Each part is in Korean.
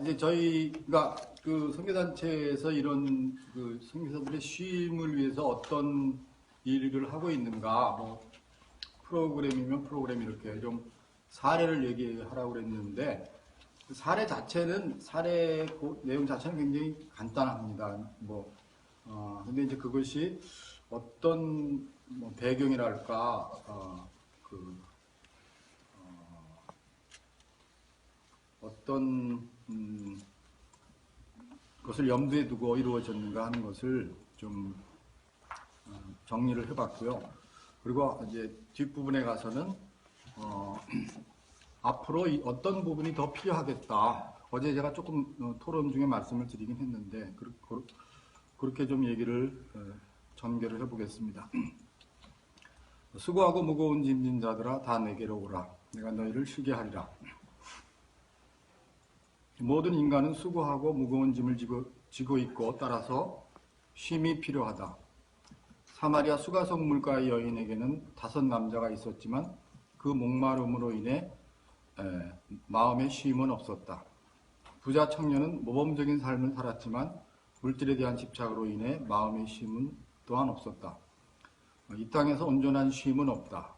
이제 저희가 그 선교단체에서 이런 그 선교사들의 쉼을 위해서 어떤 일을 하고 있는가, 뭐, 프로그램이면 프로그램 이렇게 좀 사례를 얘기하라고 그랬는데, 그 사례 자체는, 내용 자체는 굉장히 간단합니다. 근데 이제 그것이 어떤 뭐 배경이랄까, 어떤 것을 염두에 두고 이루어졌는가 하는 것을 좀 정리를 해봤고요. 그리고 이제 뒷부분에 가서는 앞으로 어떤 부분이 더 필요하겠다. 어제 제가 조금 토론 중에 말씀을 드리긴 했는데 그렇게 좀 얘기를 전개를 해보겠습니다. 수고하고 무거운 짐진 자들아 다 내게로 오라. 내가 너희를 쉬게 하리라. 모든 인간은 수고하고 무거운 짐을 지고 있고 따라서 쉼이 필요하다. 사마리아 수가성 물가의 여인에게는 5 남자가 있었지만 그 목마름으로 인해 마음의 쉼은 없었다. 부자 청년은 모범적인 삶을 살았지만 물질에 대한 집착으로 인해 마음의 쉼은 또한 없었다. 이 땅에서 온전한 쉼은 없다.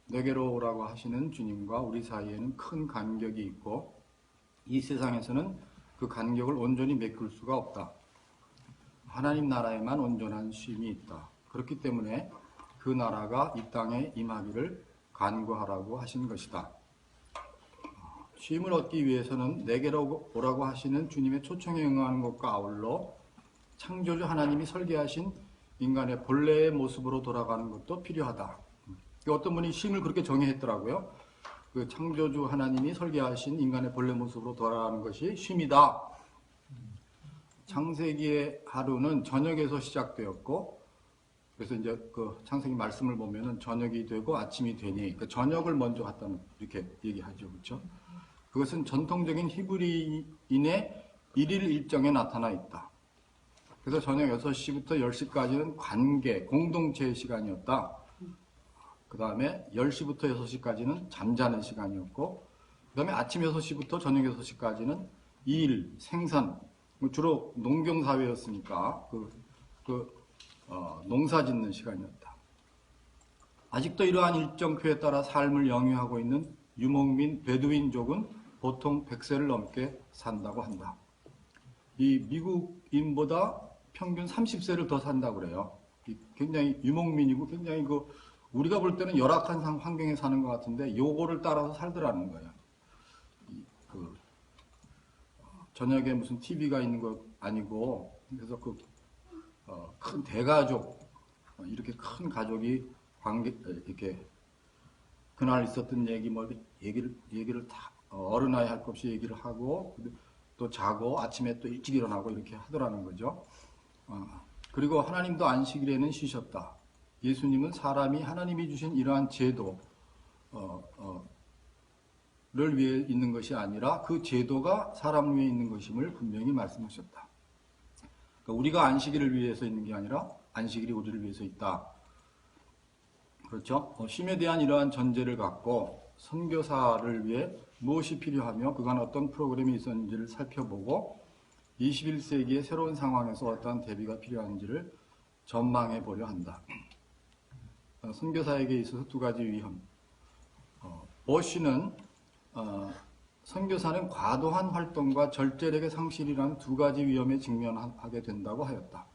내게로 오라고 하시는 주님과 우리 사이에는 큰 간격이 있고 이 세상에서는 그 간격을 온전히 메꿀 수가 없다. 하나님 나라에만 온전한 쉼이 있다. 그렇기 때문에 그 나라가 이 땅에 임하기를 간구하라고 하신 것이다. 쉼을 얻기 위해서는 내게로 오라고 하시는 주님의 초청에 응하는 것과 아울러 창조주 하나님이 설계하신 인간의 본래의 모습으로 돌아가는 것도 필요하다. 어떤 분이 쉼을 그렇게 정의했더라고요. 그 창조주 하나님이 설계하신 인간의 본래 모습으로 돌아가는 것이 쉼이다. 창세기의 하루는 저녁에서 시작되었고, 그래서 이제 그 창세기 말씀을 보면은 저녁이 되고 아침이 되니, 그 저녁을 먼저 갖다 이렇게 얘기하죠. 그렇죠? 그것은 전통적인 히브리인의 일일 일정에 나타나 있다. 그래서 저녁 6시부터 10시까지는 관계, 공동체의 시간이었다. 그 다음에 10시부터 6시까지는 잠자는 시간이었고, 그 다음에 아침 6시부터 저녁 6시까지는 일, 생산, 주로 농경사회였으니까, 농사 짓는 시간이었다. 아직도 이러한 일정표에 따라 삶을 영위하고 있는 유목민 베두인족은 보통 100세를 넘게 산다고 한다. 이 미국인보다 평균 30세를 더 산다고 그래요. 굉장히 유목민이고 굉장히 우리가 볼 때는 열악한 환경에 사는 것 같은데 요거를 따라서 살더라는 거예요. 저녁에 무슨 TV가 있는 거 아니고, 그래서 큰 대가족, 이렇게 큰 가족이 이렇게 그날 있었던 얘기를 다 어른아이 할 것 없이 얘기를 하고 또 자고 아침에 또 일찍 일어나고 이렇게 하더라는 거죠. 그리고 하나님도 안식일에는 쉬셨다. 예수님은 사람이 하나님이 주신 이러한 제도를 위해 있는 것이 아니라 그 제도가 사람 위에 있는 것임을 분명히 말씀하셨다. 그러니까 우리가 안식일을 위해서 있는 게 아니라 안식일이 우리를 위해서 있다. 그렇죠? 쉼에 대한 이러한 전제를 갖고 선교사를 위해 무엇이 필요하며 그간 어떤 프로그램이 있었는지를 살펴보고 21세기의 새로운 상황에서 어떠한 대비가 필요한지를 전망해 보려 한다. 선교사에게 있어서 2가지 위험. 보쉬는 선교사는 과도한 활동과 절제력의 상실이라는 2가지 위험에 직면하게 된다고 하였다.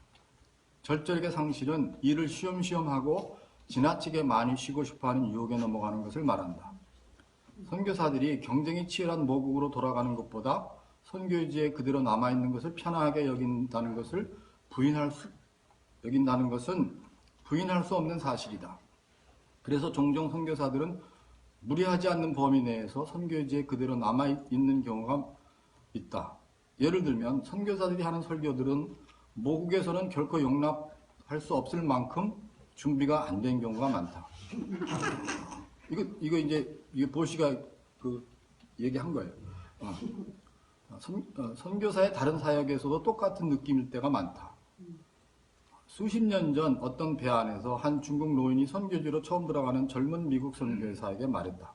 절제력의 상실은 일을 쉬엄쉬엄 하고 지나치게 많이 쉬고 싶어하는 유혹에 넘어가는 것을 말한다. 선교사들이 경쟁이 치열한 모국으로 돌아가는 것보다 선교지에 그대로 남아있는 것을 편하게 여긴다는 것은 부인할 수 없는 사실이다. 그래서 종종 선교사들은 무리하지 않는 범위 내에서 선교지에 그대로 남아있는 경우가 있다. 예를 들면 선교사들이 하는 설교들은 모국에서는 결코 용납할 수 없을 만큼 준비가 안 된 경우가 많다. 이거 보시가 얘기한 거예요. 선교사의 다른 사역에서도 똑같은 느낌일 때가 많다. 수십 년 전 어떤 배 안에서 한 중국 노인이 선교지로 처음 들어가는 젊은 미국 선교사에게 말했다.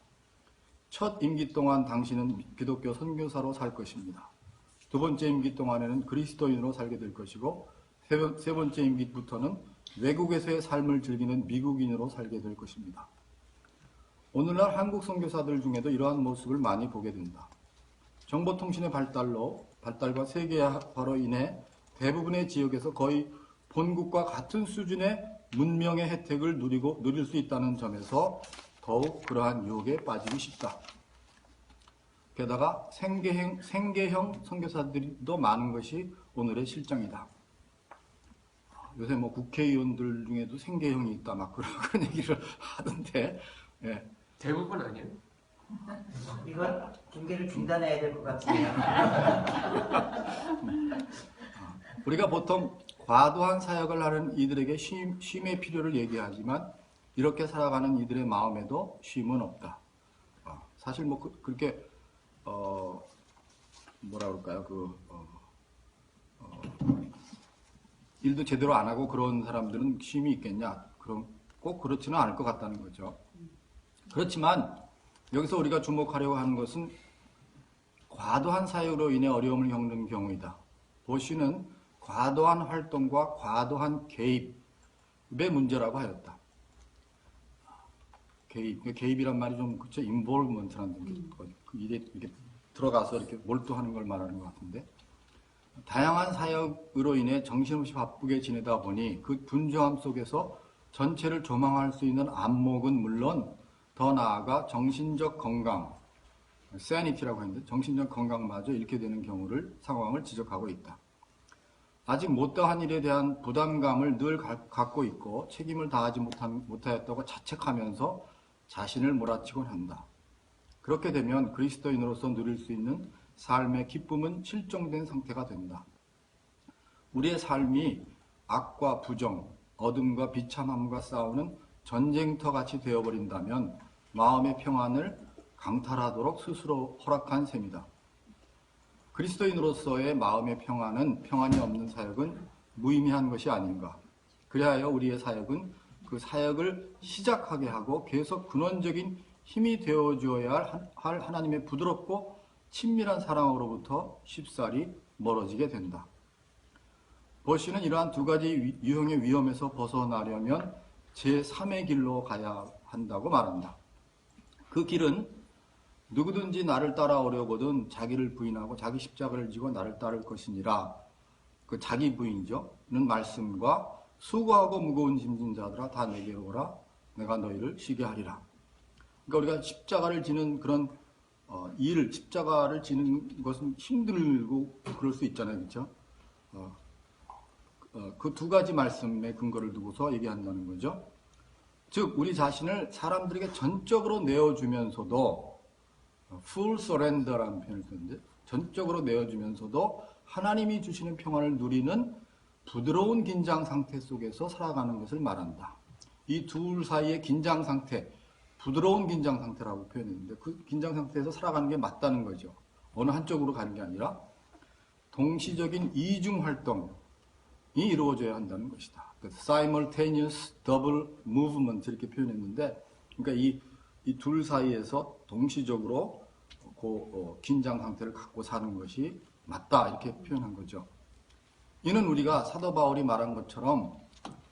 첫 임기 동안 당신은 기독교 선교사로 살 것입니다. 두 번째 임기 동안에는 그리스도인으로 살게 될 것이고 세 번째 임기부터는 외국에서의 삶을 즐기는 미국인으로 살게 될 것입니다. 오늘날 한국 선교사들 중에도 이러한 모습을 많이 보게 된다. 정보통신의 발달과 세계화로 인해 대부분의 지역에서 거의 본국과 같은 수준의 문명의 혜택을 누릴 수 있다는 점에서 더욱 그러한 유혹에 빠지기 쉽다. 게다가 생계형 선교사들도 많은 것이 오늘의 실정이다. 요새 뭐 국회의원들 중에도 생계형이 있다 막 그런 얘기를 하던데. 예. 대부분 아니에요? 이건 중계를 중단해야 될 것 같습니다. 우리가 보통 과도한 사역을 하는 이들에게 쉼의 필요를 얘기하지만 이렇게 살아가는 이들의 마음에도 쉼은 없다. 사실 뭐 그렇게 뭐라 그럴까요? 일도 제대로 안 하고 그런 사람들은 쉼이 있겠냐? 그럼 꼭 그렇지는 않을 것 같다는 거죠. 그렇지만 여기서 우리가 주목하려고 하는 것은 과도한 사역으로 인해 어려움을 겪는 경우이다. 보시는 과도한 활동과 과도한 개입의 문제라고 하였다. 개입이란 말이 좀 그쵸? 인볼브먼트라는 이게 들어가서 이렇게 몰두하는 걸 말하는 것 같은데, 다양한 사역으로 인해 정신없이 바쁘게 지내다 보니 그 분주함 속에서 전체를 조망할 수 있는 안목은 물론 더 나아가 정신적 건강, sanity라고 했는데 정신적 건강마저 잃게 되는 상황을 지적하고 있다. 아직 못다한 일에 대한 부담감을 늘 갖고 있고 책임을 다하지 못하였다고 자책하면서 자신을 몰아치곤 한다. 그렇게 되면 그리스도인으로서 누릴 수 있는 삶의 기쁨은 실종된 상태가 된다. 우리의 삶이 악과 부정, 어둠과 비참함과 싸우는 전쟁터같이 되어버린다면 마음의 평안을 강탈하도록 스스로 허락한 셈이다. 그리스도인으로서의 마음의 평안이 없는 사역은 무의미한 것이 아닌가. 그리하여 우리의 사역은 그 사역을 시작하게 하고 계속 근원적인 힘이 되어주어야 할 하나님의 부드럽고 친밀한 사랑으로부터 쉽사리 멀어지게 된다. 버시는 이러한 두 가지 유형의 위험에서 벗어나려면 제3의 길로 가야 한다고 말한다. 그 길은 누구든지 나를 따라오려거든 자기를 부인하고 자기 십자가를 지고 나를 따를 것이니라. 그 자기 부인이죠. 는 말씀과 수고하고 무거운 짐진 자들아 다 내게로 오라. 내가 너희를 쉬게 하리라. 그러니까 우리가 십자가를 지는 그런 십자가를 지는 것은 힘들고 그럴 수 있잖아요. 그렇죠? 그 두 가지 말씀의 근거를 두고서 얘기한다는 거죠. 즉 우리 자신을 사람들에게 전적으로 내어주면서도 full surrender라는 표현을 쓰는데 전적으로 내어주면서도 하나님이 주시는 평안을 누리는 부드러운 긴장 상태 속에서 살아가는 것을 말한다. 이 둘 사이의 긴장 상태, 부드러운 긴장 상태라고 표현했는데 그 긴장 상태에서 살아가는 게 맞다는 거죠. 어느 한쪽으로 가는 게 아니라 동시적인 이중 활동이 이루어져야 한다는 것이다. simultaneous double movement 이렇게 표현했는데, 그러니까 이 둘 사이에서 동시적으로 긴장 상태를 갖고 사는 것이 맞다 이렇게 표현한 거죠. 이는 우리가 사도 바울이 말한 것처럼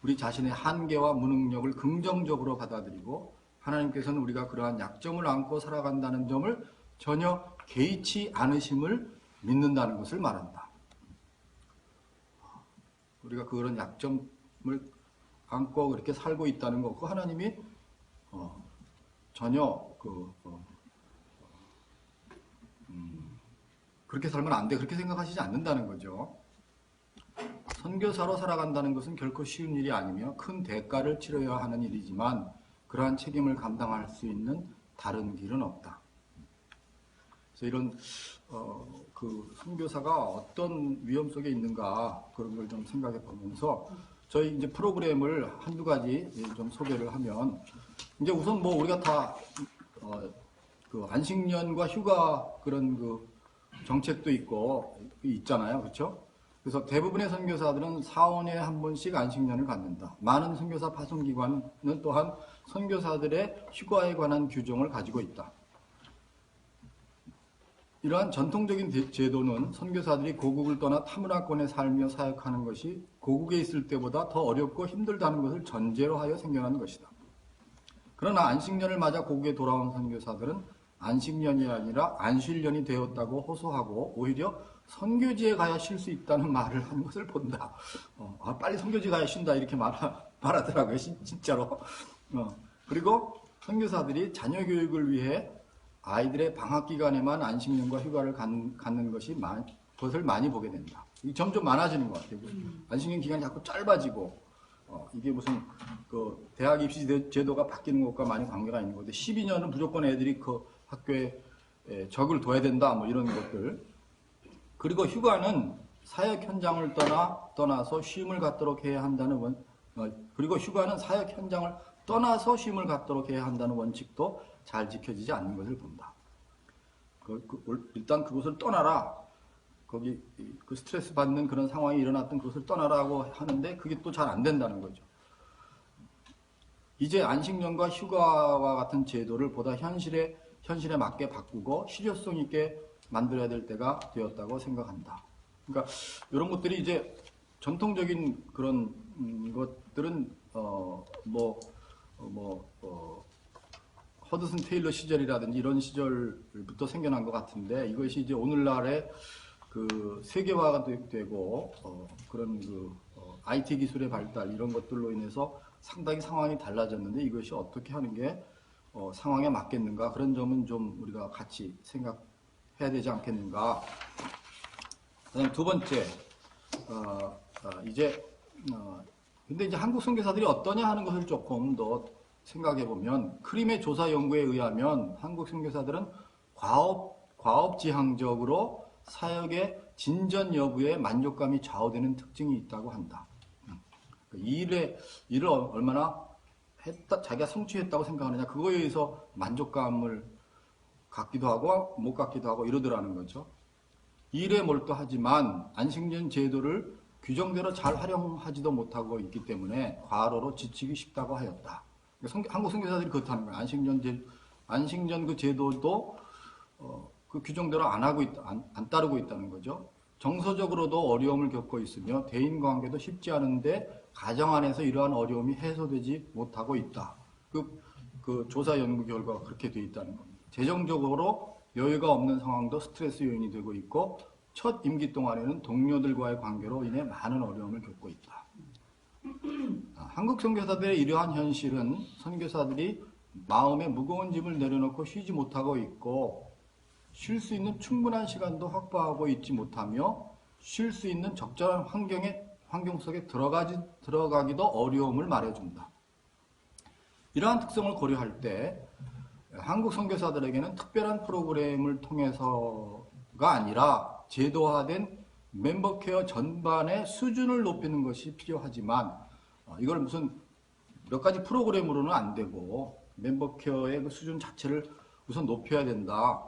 우리 자신의 한계와 무능력을 긍정적으로 받아들이고 하나님께서는 우리가 그러한 약점을 안고 살아간다는 점을 전혀 개의치 않으심을 믿는다는 것을 말한다. 우리가 그런 약점을 안고 그렇게 살고 있다는 거, 그 하나님이 전혀 그렇게 살면 안 돼, 그렇게 생각하시지 않는다는 거죠. 선교사로 살아간다는 것은 결코 쉬운 일이 아니며 큰 대가를 치러야 하는 일이지만 그러한 책임을 감당할 수 있는 다른 길은 없다. 그래서 이런 그 선교사가 어떤 위험 속에 있는가 그런 걸 좀 생각해 보면서 저희 이제 프로그램을 한두 가지 좀 소개를 하면, 이제 우선 뭐 우리가 다 그 안식년과 휴가 그런 그 정책도 있잖아요, 그렇죠? 그래서 대부분의 선교사들은 4년에 한 번씩 안식년을 갖는다. 많은 선교사 파송기관은 또한 선교사들의 휴가에 관한 규정을 가지고 있다. 이러한 전통적인 제도는 선교사들이 고국을 떠나 타문화권에 살며 사역하는 것이 고국에 있을 때보다 더 어렵고 힘들다는 것을 전제로 하여 생겨난 것이다. 그러나 안식년을 맞아 고국에 돌아온 선교사들은 안식년이 아니라 안쉴년이 되었다고 호소하고 오히려 선교지에 가야 쉴 수 있다는 말을 한 것을 본다. 빨리 선교지 가야 쉰다 이렇게 말하더라고요. 진짜로. 그리고 선교사들이 자녀 교육을 위해 아이들의 방학 기간에만 안식년과 휴가를 갖는 것을 많이 보게 된다. 점점 많아지는 것 같아요. 안식년 기간이 자꾸 짧아지고, 이게 무슨 그 대학 입시 제도가 바뀌는 것과 많이 관계가 있는 건데 12년은 무조건 애들이 그 학교에 적을 둬야 된다 뭐 이런 것들. 그리고 휴가는 사역 현장을 떠나서 쉼을 갖도록 해야 한다는 그리고 휴가는 사역 현장을 떠나서 쉼을 갖도록 해야 한다는 원칙도 잘 지켜지지 않는 것을 본다. 일단 그곳을 떠나라. 거기 그 스트레스 받는 그런 상황이 일어났던 그것을 떠나라고 하는데 그게 또 잘 안 된다는 거죠. 이제 안식년과 휴가와 같은 제도를 보다 현실에 맞게 바꾸고 실효성 있게 만들어야 될 때가 되었다고 생각한다. 그러니까 이런 것들이 이제 전통적인 그런 것들은 허드슨 테일러 시절이라든지 이런 시절부터 생겨난 것 같은데 이것이 이제 오늘날의 그 세계화가 되고 그런 IT 기술의 발달 이런 것들로 인해서 상당히 상황이 달라졌는데 이것이 어떻게 하는 게 상황에 맞겠는가 그런 점은 좀 우리가 같이 생각해야 되지 않겠는가. 그다음 두 번째 근데 이제 한국 선교사들이 어떠냐 하는 것을 조금 더 생각해 보면 크림의 조사 연구에 의하면 한국 선교사들은 과업지향적으로 사역의 진전 여부에 만족감이 좌우되는 특징이 있다고 한다. 일을 얼마나 자기가 성취했다고 생각하느냐 그거에 의해서 만족감을 갖기도 하고 못 갖기도 하고 이러더라는 거죠. 일에 몰두하지만 안식년 제도를 규정대로 잘 활용하지도 못하고 있기 때문에 과로로 지치기 쉽다고 하였다. 한국 선교사들이 그렇다는 거예요. 안식년 그 제도도 그 규정대로 안 따르고 있다는 거죠. 정서적으로도 어려움을 겪고 있으며 대인 관계도 쉽지 않은데 가정 안에서 이러한 어려움이 해소되지 못하고 있다. 그 조사 연구 결과가 그렇게 돼 있다는 겁니다. 재정적으로 여유가 없는 상황도 스트레스 요인이 되고 있고 첫 임기 동안에는 동료들과의 관계로 인해 많은 어려움을 겪고 있다. 한국 선교사들의 이러한 현실은 선교사들이 마음에 무거운 짐을 내려놓고 쉬지 못하고 있고 쉴 수 있는 충분한 시간도 확보하고 있지 못하며 쉴 수 있는 적절한 환경 속에 들어가기도 어려움을 말해준다. 이러한 특성을 고려할 때 한국 선교사들에게는 특별한 프로그램을 통해서가 아니라 제도화된 멤버 케어 전반의 수준을 높이는 것이 필요하지만 이걸 무슨 몇 가지 프로그램으로는 안 되고 멤버 케어의 그 수준 자체를 우선 높여야 된다.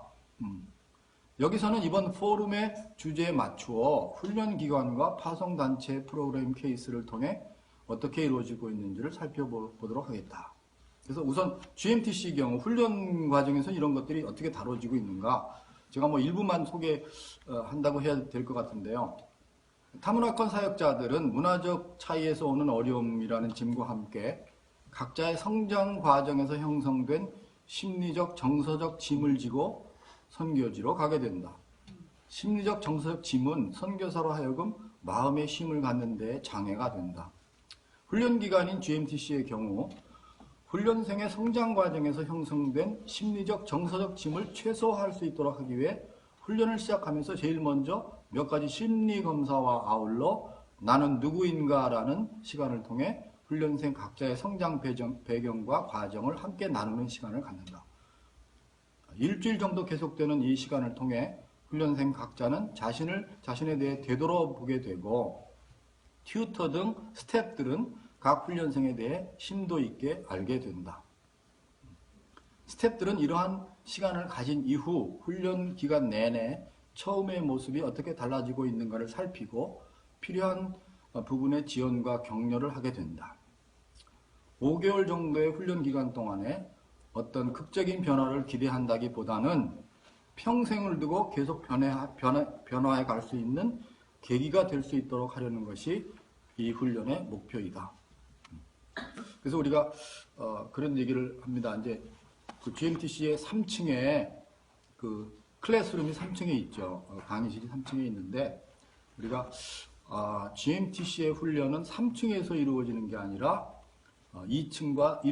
여기서는 이번 포럼의 주제에 맞추어 훈련기관과 파송단체 프로그램 케이스를 통해 어떻게 이루어지고 있는지를 살펴보도록 하겠다. 그래서 우선 GMTC의 경우 훈련 과정에서 이런 것들이 어떻게 다뤄지고 있는가 제가 일부만 소개한다고 해야 될 것 같은데요. 타문화권 사역자들은 문화적 차이에서 오는 어려움이라는 짐과 함께 각자의 성장 과정에서 형성된 심리적, 정서적 짐을 지고 선교지로 가게 된다. 심리적, 정서적 짐은 선교사로 하여금 마음의 쉼을 갖는 데 장애가 된다. 훈련기관인 GMTC의 경우 훈련생의 성장 과정에서 형성된 심리적, 정서적 짐을 최소화할 수 있도록 하기 위해 훈련을 시작하면서 제일 먼저 몇 가지 심리 검사와 아울러 나는 누구인가라는 시간을 통해 훈련생 각자의 성장 배경과 과정을 함께 나누는 시간을 갖는다. 일주일 정도 계속되는 이 시간을 통해 훈련생 각자는 자신에 대해 되돌아보게 되고 튜터 등 스태프들은 각 훈련생에 대해 심도 있게 알게 된다. 스태프들은 이러한 시간을 가진 이후 훈련 기간 내내 처음의 모습이 어떻게 달라지고 있는가를 살피고 필요한 부분의 지원과 격려를 하게 된다. 5개월 정도의 훈련 기간 동안에 어떤 극적인 변화를 기대한다기보다는 평생을 두고 계속 변화해 갈 수 있는 계기가 될 수 있도록 하려는 것이 이 훈련의 목표이다. 그래서 우리가 그런 얘기를 합니다. 이제 그 GMTC의 3층에 그 클래스룸이 3층에 있죠. 강의실이 3층에 있는데 우리가 GMTC의 훈련은 3층에서 이루어지는 게 아니라 2층과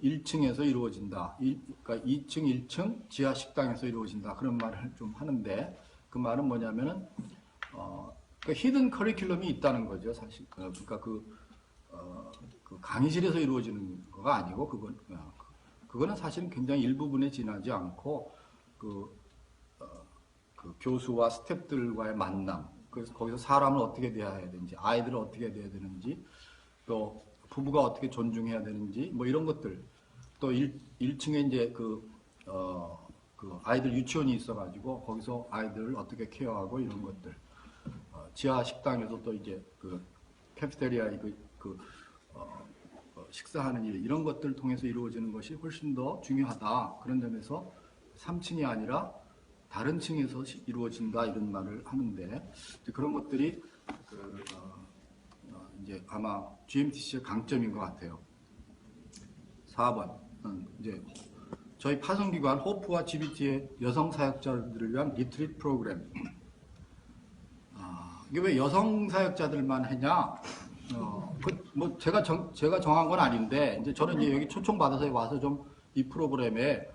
1층에서 이루어진다. 그러니까 2층, 1층 지하 식당에서 이루어진다. 그런 말을 좀 하는데 그 말은 뭐냐면은 그 히든 커리큘럼이 있다는 거죠. 사실 그러니까 그 강의실에서 이루어지는 거가 아니고 그거는 사실은 굉장히 일부분에 지나지 않고 그 교수와 스태프들과의 만남, 그래서 거기서 사람을 어떻게 대해야 되는지, 아이들을 어떻게 대해야 되는지, 또 부부가 어떻게 존중해야 되는지, 뭐 이런 것들. 또 1층에 이제 그 아이들 유치원이 있어가지고 거기서 아이들을 어떻게 케어하고 이런 것들. 지하 식당에서 또 이제 그 캐피테리아의 식사하는 일, 이런 것들을 통해서 이루어지는 것이 훨씬 더 중요하다. 그런 점에서 3층이 아니라 다른 층에서 이루어진다 이런 말을 하는데 그런 것들이 이제 아마 GMTC의 강점인 것 같아요. 4번 이제 저희 파송기관 호프와 GBT의 여성 사역자들을 위한 리트릿 프로그램. 이게 왜 여성 사역자들만 했냐? 뭐 제가 정한 건 아닌데 이제 저는 이제 여기 초청 받아서 와서 좀 이 프로그램에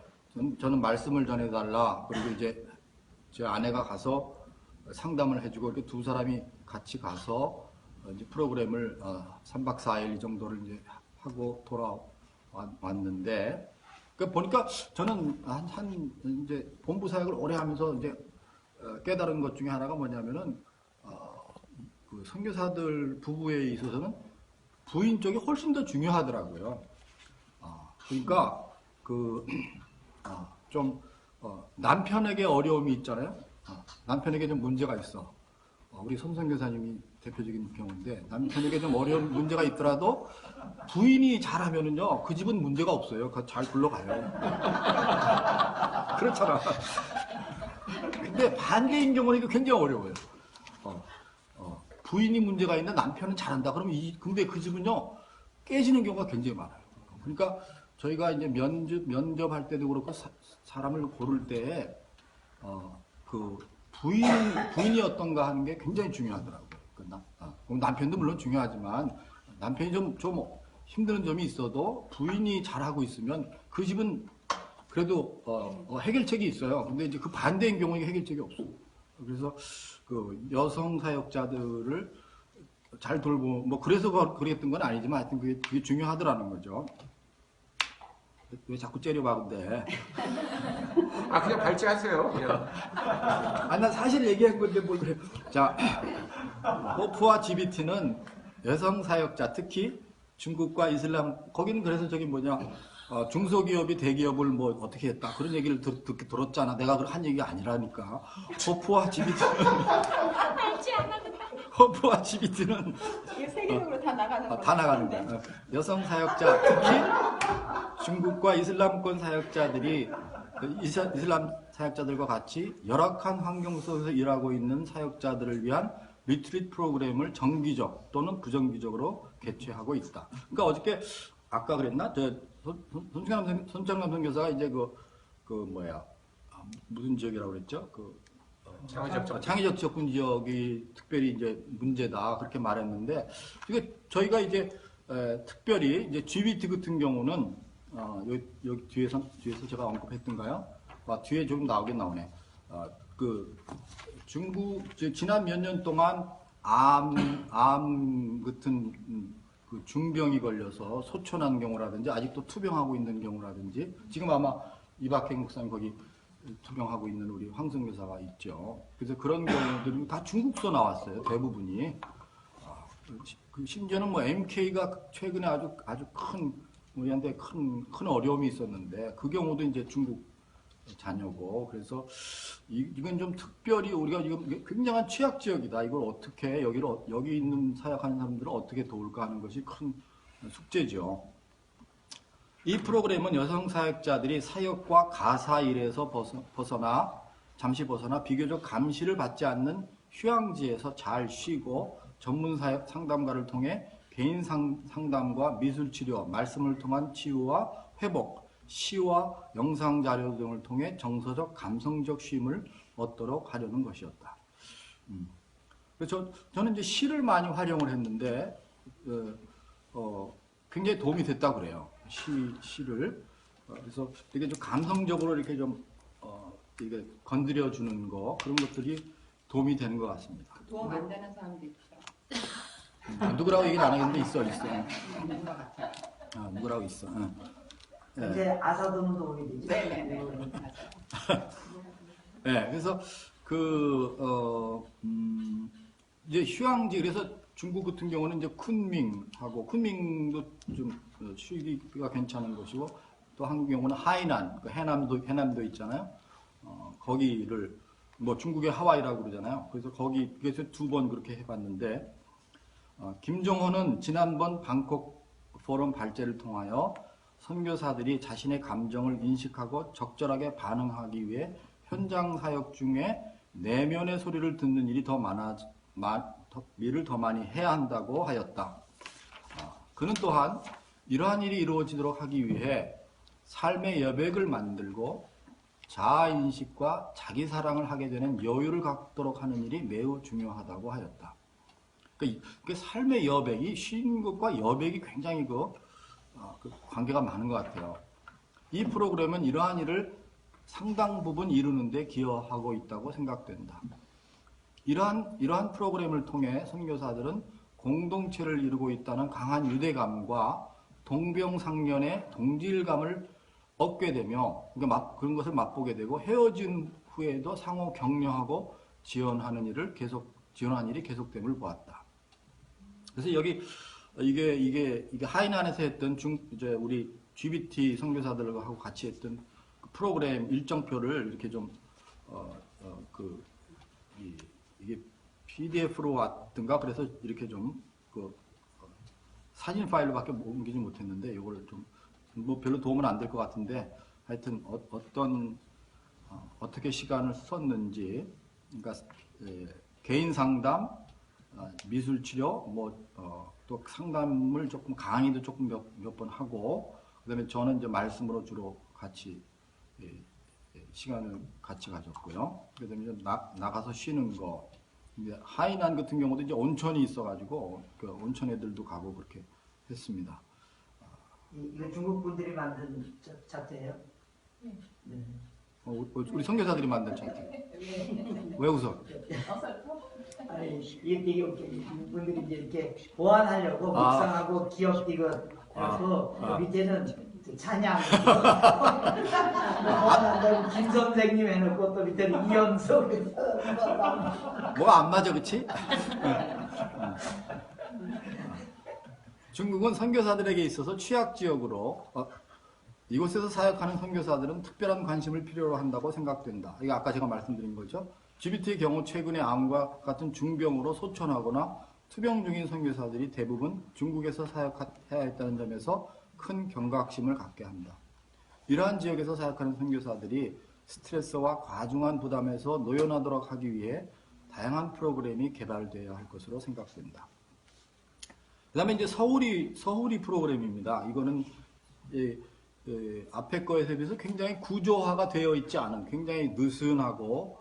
저는 말씀을 전해달라. 그리고 이제 제 아내가 가서 상담을 해주고 이렇게 두 사람이 같이 가서 이제 프로그램을 3박 4일 이 정도를 이제 하고 돌아왔는데 그 보니까 저는 이제 본부 사역을 오래 하면서 이제 깨달은 것 중에 하나가 뭐냐면은 그 선교사들 부부에 있어서는 부인 쪽이 훨씬 더 중요하더라고요. 그러니까 남편에게 어려움이 있잖아요. 남편에게 좀 문제가 있어. 우리 손선교사님이 대표적인 경우인데 남편에게 좀 어려운 문제가 있더라도 부인이 잘하면은요 그 집은 문제가 없어요. 잘 굴러가요. 그렇잖아. 근데 반대인 경우는 이거 굉장히 어려워요. 부인이 문제가 있는데 남편은 잘한다. 그러면 근데 그 집은요 깨지는 경우가 굉장히 많아요. 그러니까 저희가 이제 면접할 때도 그렇고 사람을 고를 때 그 부인이 어떤가 하는 게 굉장히 중요하더라고요. 남편도 물론 중요하지만 남편이 좀 힘든 점이 있어도 부인이 잘하고 있으면 그 집은 그래도 해결책이 있어요. 근데 이제 그 반대인 경우에 해결책이 없어요. 그래서 그 여성 사역자들을 잘 돌보 뭐 그래서 그랬던 건 아니지만 하여튼 그게 중요하더라는 거죠. 왜 자꾸 째려봐 근데. 그냥 발제하세요. 그냥. 난 사실 얘기한 건데 뭘 그래. 자, 호프와 GBT는 여성 사역자, 특히 중국과 이슬람, 거기는 그래서 저기 중소기업이 대기업을 뭐 어떻게 했다. 그런 얘기를 들었잖아. 내가 한 얘기가 아니라니까. 호프와 GBT는 세계적으로 다 나가는 거야. 다 나가는 거야. 여성 사역자, 특히 중국과 이슬람권 사역자들이 이슬람 사역자들과 같이 열악한 환경 속에서 일하고 있는 사역자들을 위한 리트릿 프로그램을 정기적 또는 부정기적으로 개최하고 있다. 그러니까 어저께 아까 그랬나? 손창남 선교사가 이제 무슨 지역이라고 그랬죠? 창의적 접근 지역이 특별히 이제 문제다 그렇게 말했는데 이게 저희가 이제 특별히 이제 GBT 같은 경우는 여기 뒤에서 제가 언급했던가요? 뒤에 조금 나오긴 나오네. 중국 지난 몇 년 동안 암 같은 그 중병이 걸려서 소천한 경우라든지 아직도 투병하고 있는 경우라든지 지금 아마 이박행 목사님 거기 투병하고 있는 우리 황성교사가 있죠. 그래서 그런 경우들은 다 중국서 나왔어요. 대부분이. 심지어는 MK가 최근에 아주 큰 우리한테 큰 어려움이 있었는데 그 경우도 이제 중국 자녀고 그래서 이건 좀 특별히 우리가 지금 굉장한 취약 지역이다. 이걸 어떻게 여기 있는 사역하는 사람들을 어떻게 도울까 하는 것이 큰 숙제죠. 이 프로그램은 여성 사역자들이 사역과 가사 일에서 벗어나 잠시 벗어나 비교적 감시를 받지 않는 휴양지에서 잘 쉬고 전문 상담가를 통해 개인 상담과 미술치료, 말씀을 통한 치유와 회복, 시와 영상 자료 등을 통해 정서적, 감성적 쉼을 얻도록 하려는 것이었다. 그래서 저는 이제 시를 많이 활용을 했는데 굉장히 도움이 됐다고 그래요. 시를. 그래서 되게 좀 감성적으로 이렇게 좀 이게 건드려 주는 거 그런 것들이 도움이 되는 것 같습니다. 도움 안 되는 사람도 있죠. 누구라고 얘기는 안 하겠는데 있어. 있는 것 같아요. 누구라고 있어. 이제 아사도는 도움이 되죠. 네네네. 맞아요. 네, 그래서 이제 휴양지 그래서 중국 같은 경우는 이제 쿤밍하고 쿤밍도 좀 쉬기가 괜찮은 곳이고 또 한국 경우는 하이난, 해남도 있잖아요. 거기를 뭐 중국의 하와이라고 그러잖아요. 그래서 거기에서 2번 그렇게 해봤는데 김정호는 지난번 방콕 포럼 발제를 통하여 선교사들이 자신의 감정을 인식하고 적절하게 반응하기 위해 현장 사역 중에 내면의 소리를 듣는 일이 더 많이 해야 한다고 하였다. 그는 또한 이러한 일이 이루어지도록 하기 위해 삶의 여백을 만들고 자아인식과 자기사랑을 하게 되는 여유를 갖도록 하는 일이 매우 중요하다고 하였다. 그 삶의 여백이 쉬는 것과 여백이 굉장히 그 관계가 많은 것 같아요. 이 프로그램은 이러한 일을 상당 부분 이루는 데 기여하고 있다고 생각된다. 이러한 프로그램을 통해 선교사들은 공동체를 이루고 있다는 강한 유대감과 동병상련의 동질감을 얻게 되며 그런 것을 맛보게 되고 헤어진 후에도 상호 격려하고 지원하는 일이 계속됨을 보았다. 그래서 여기 이게 하이난에서 했던 이제 우리 GBT 선교사들하고 같이 했던 그 프로그램 일정표를 이렇게 좀 이게 PDF로 왔든가 그래서 이렇게 좀 사진 파일로밖에 옮기지 못했는데 이거를 좀 뭐 별로 도움은 안 될 것 같은데 하여튼 어떻게 시간을 썼는지 그러니까 개인 상담, 미술 치료 또 상담을 조금 강의도 조금 몇 번 하고 그다음에 저는 이제 말씀으로 주로 같이 시간을 같이 가졌고요. 그다음에 이제 나가서 쉬는 거. 이제 하이난 같은 경우도 이제 온천이 있어가지고 그 온천 애들도 가고 그렇게 했습니다. 이거 중국 분들이 만든 차트예요? 네. 우리 선교사들이 만든 차트. 왜 웃어? 아니 이게 분들이 이제 이렇게 보완하려고 묵상하고 기억 이거 해서 밑에는 찬양 보완한다고 김 선생님 해놓고 또 밑에는 이연석 뭐가 안 맞아, 그치? 중국은 선교사들에게 있어서 취약지역으로 이곳에서 사역하는 선교사들은 특별한 관심을 필요로 한다고 생각된다. 이게 아까 제가 말씀드린 거죠. GBT의 경우 최근에 암과 같은 중병으로 소천하거나 투병 중인 선교사들이 대부분 중국에서 사역해야 했다는 점에서 큰 경각심을 갖게 한다. 이러한 지역에서 사역하는 선교사들이 스트레스와 과중한 부담에서 노연하도록 하기 위해 다양한 프로그램이 개발되어야 할 것으로 생각된다. 그 다음에 이제 서울이 프로그램입니다. 이거는 앞에 거에 비해서 굉장히 구조화가 되어 있지 않은 굉장히 느슨하고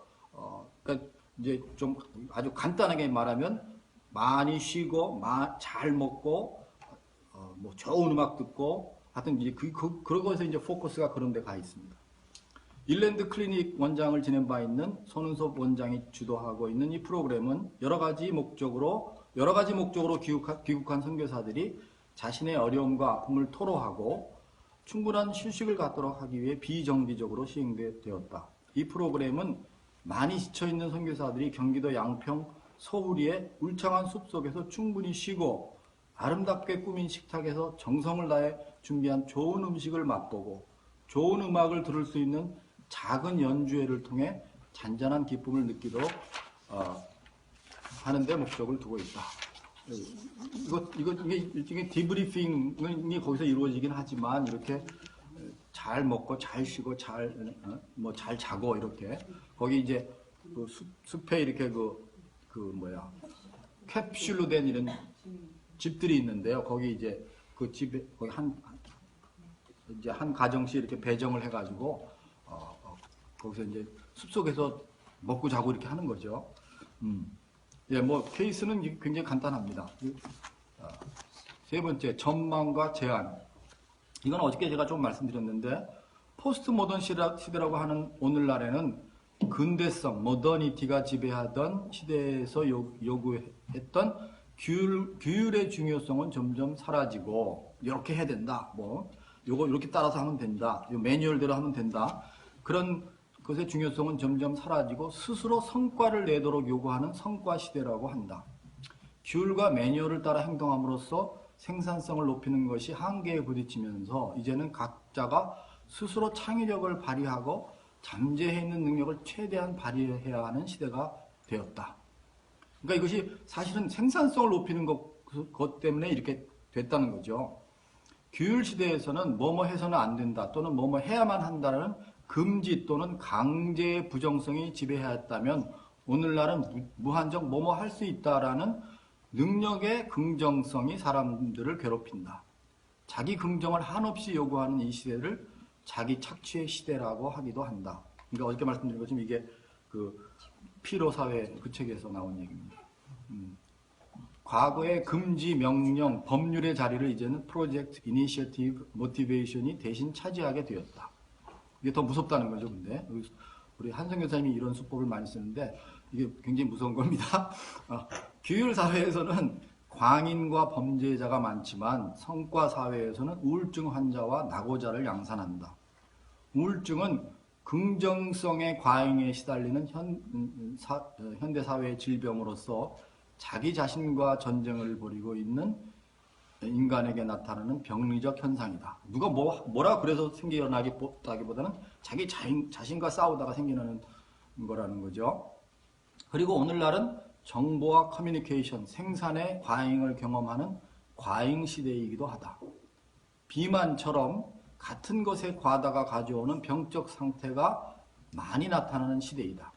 그러니까 이제 좀 아주 간단하게 말하면 많이 쉬고 잘 먹고 뭐 좋은 음악 듣고 하여튼 이제 그런 것에서 이제 포커스가 그런 데 가 있습니다. 일랜드 클리닉 원장을 지낸 바 있는 손은섭 원장이 주도하고 있는 이 프로그램은 여러 가지 목적으로 귀국한 선교사들이 자신의 어려움과 아픔을 토로하고 충분한 휴식을 갖도록 하기 위해 비정기적으로 시행되었다. 이 프로그램은 많이 지쳐있는 선교사들이 경기도 양평 서울리의 울창한 숲속에서 충분히 쉬고 아름답게 꾸민 식탁에서 정성을 다해 준비한 좋은 음식을 맛보고 좋은 음악을 들을 수 있는 작은 연주회를 통해 잔잔한 기쁨을 느끼도록 하는 데 목적을 두고 있다. 이게 일종의 디브리핑이 거기서 이루어지긴 하지만 이렇게 잘 먹고 잘 쉬고 잘 자고 이렇게 거기 이제 그 숲에 이렇게 캡슐로 된 이런 집들이 있는데요. 거기 이제 그 집에 거기 한 가정씩 이렇게 배정을 해가지고 거기서 이제 숲속에서 먹고 자고 이렇게 하는 거죠. 예, 뭐 케이스는 굉장히 간단합니다. 세 번째, 전망과 제한. 이건 어저께 제가 좀 말씀드렸는데 포스트 모던 시대라고 하는 오늘날에는 근대성, 모더니티가 지배하던 시대에서 요구했던 규율의 중요성은 점점 사라지고 이렇게 해야 된다. 뭐 요거 이렇게 따라서 하면 된다. 요 매뉴얼대로 하면 된다. 그런 것의 중요성은 점점 사라지고 스스로 성과를 내도록 요구하는 성과 시대라고 한다. 규율과 매뉴얼을 따라 행동함으로써 생산성을 높이는 것이 한계에 부딪히면서 이제는 각자가 스스로 창의력을 발휘하고 잠재해 있는 능력을 최대한 발휘해야 하는 시대가 되었다. 그러니까 이것이 사실은 생산성을 높이는 것 때문에 이렇게 됐다는 거죠. 규율 시대에서는 뭐뭐 해서는 안 된다 또는 뭐뭐 해야만 한다는 금지 또는 강제의 부정성이 지배하였다면 오늘날은 무한정 뭐뭐 할 수 있다라는 능력의 긍정성이 사람들을 괴롭힌다. 자기 긍정을 한없이 요구하는 이 시대를 자기 착취의 시대라고 하기도 한다. 그러니까 어저께 말씀드린 것처럼 이게 그 피로 사회 그 책에서 나온 얘기입니다. 과거의 금지, 명령, 법률의 자리를 이제는 프로젝트, 이니셔티브, 모티베이션이 대신 차지하게 되었다. 이게 더 무섭다는 거죠, 근데. 우리 한성 교사님이 이런 수법을 많이 쓰는데 이게 굉장히 무서운 겁니다. 규율 사회에서는 광인과 범죄자가 많지만 성과 사회에서는 우울증 환자와 낙오자를 양산한다. 우울증은 긍정성의 과잉에 시달리는 현대 사회의 질병으로서 자기 자신과 전쟁을 벌이고 있는 인간에게 나타나는 병리적 현상이다. 누가 뭐라 그래서 생겨나기보다는 자기 자신과 싸우다가 생겨나는 거라는 거죠. 그리고 오늘날은 정보와 커뮤니케이션, 생산의 과잉을 경험하는 과잉 시대이기도 하다. 비만처럼 같은 것의 과다가 가져오는 병적 상태가 많이 나타나는 시대이다.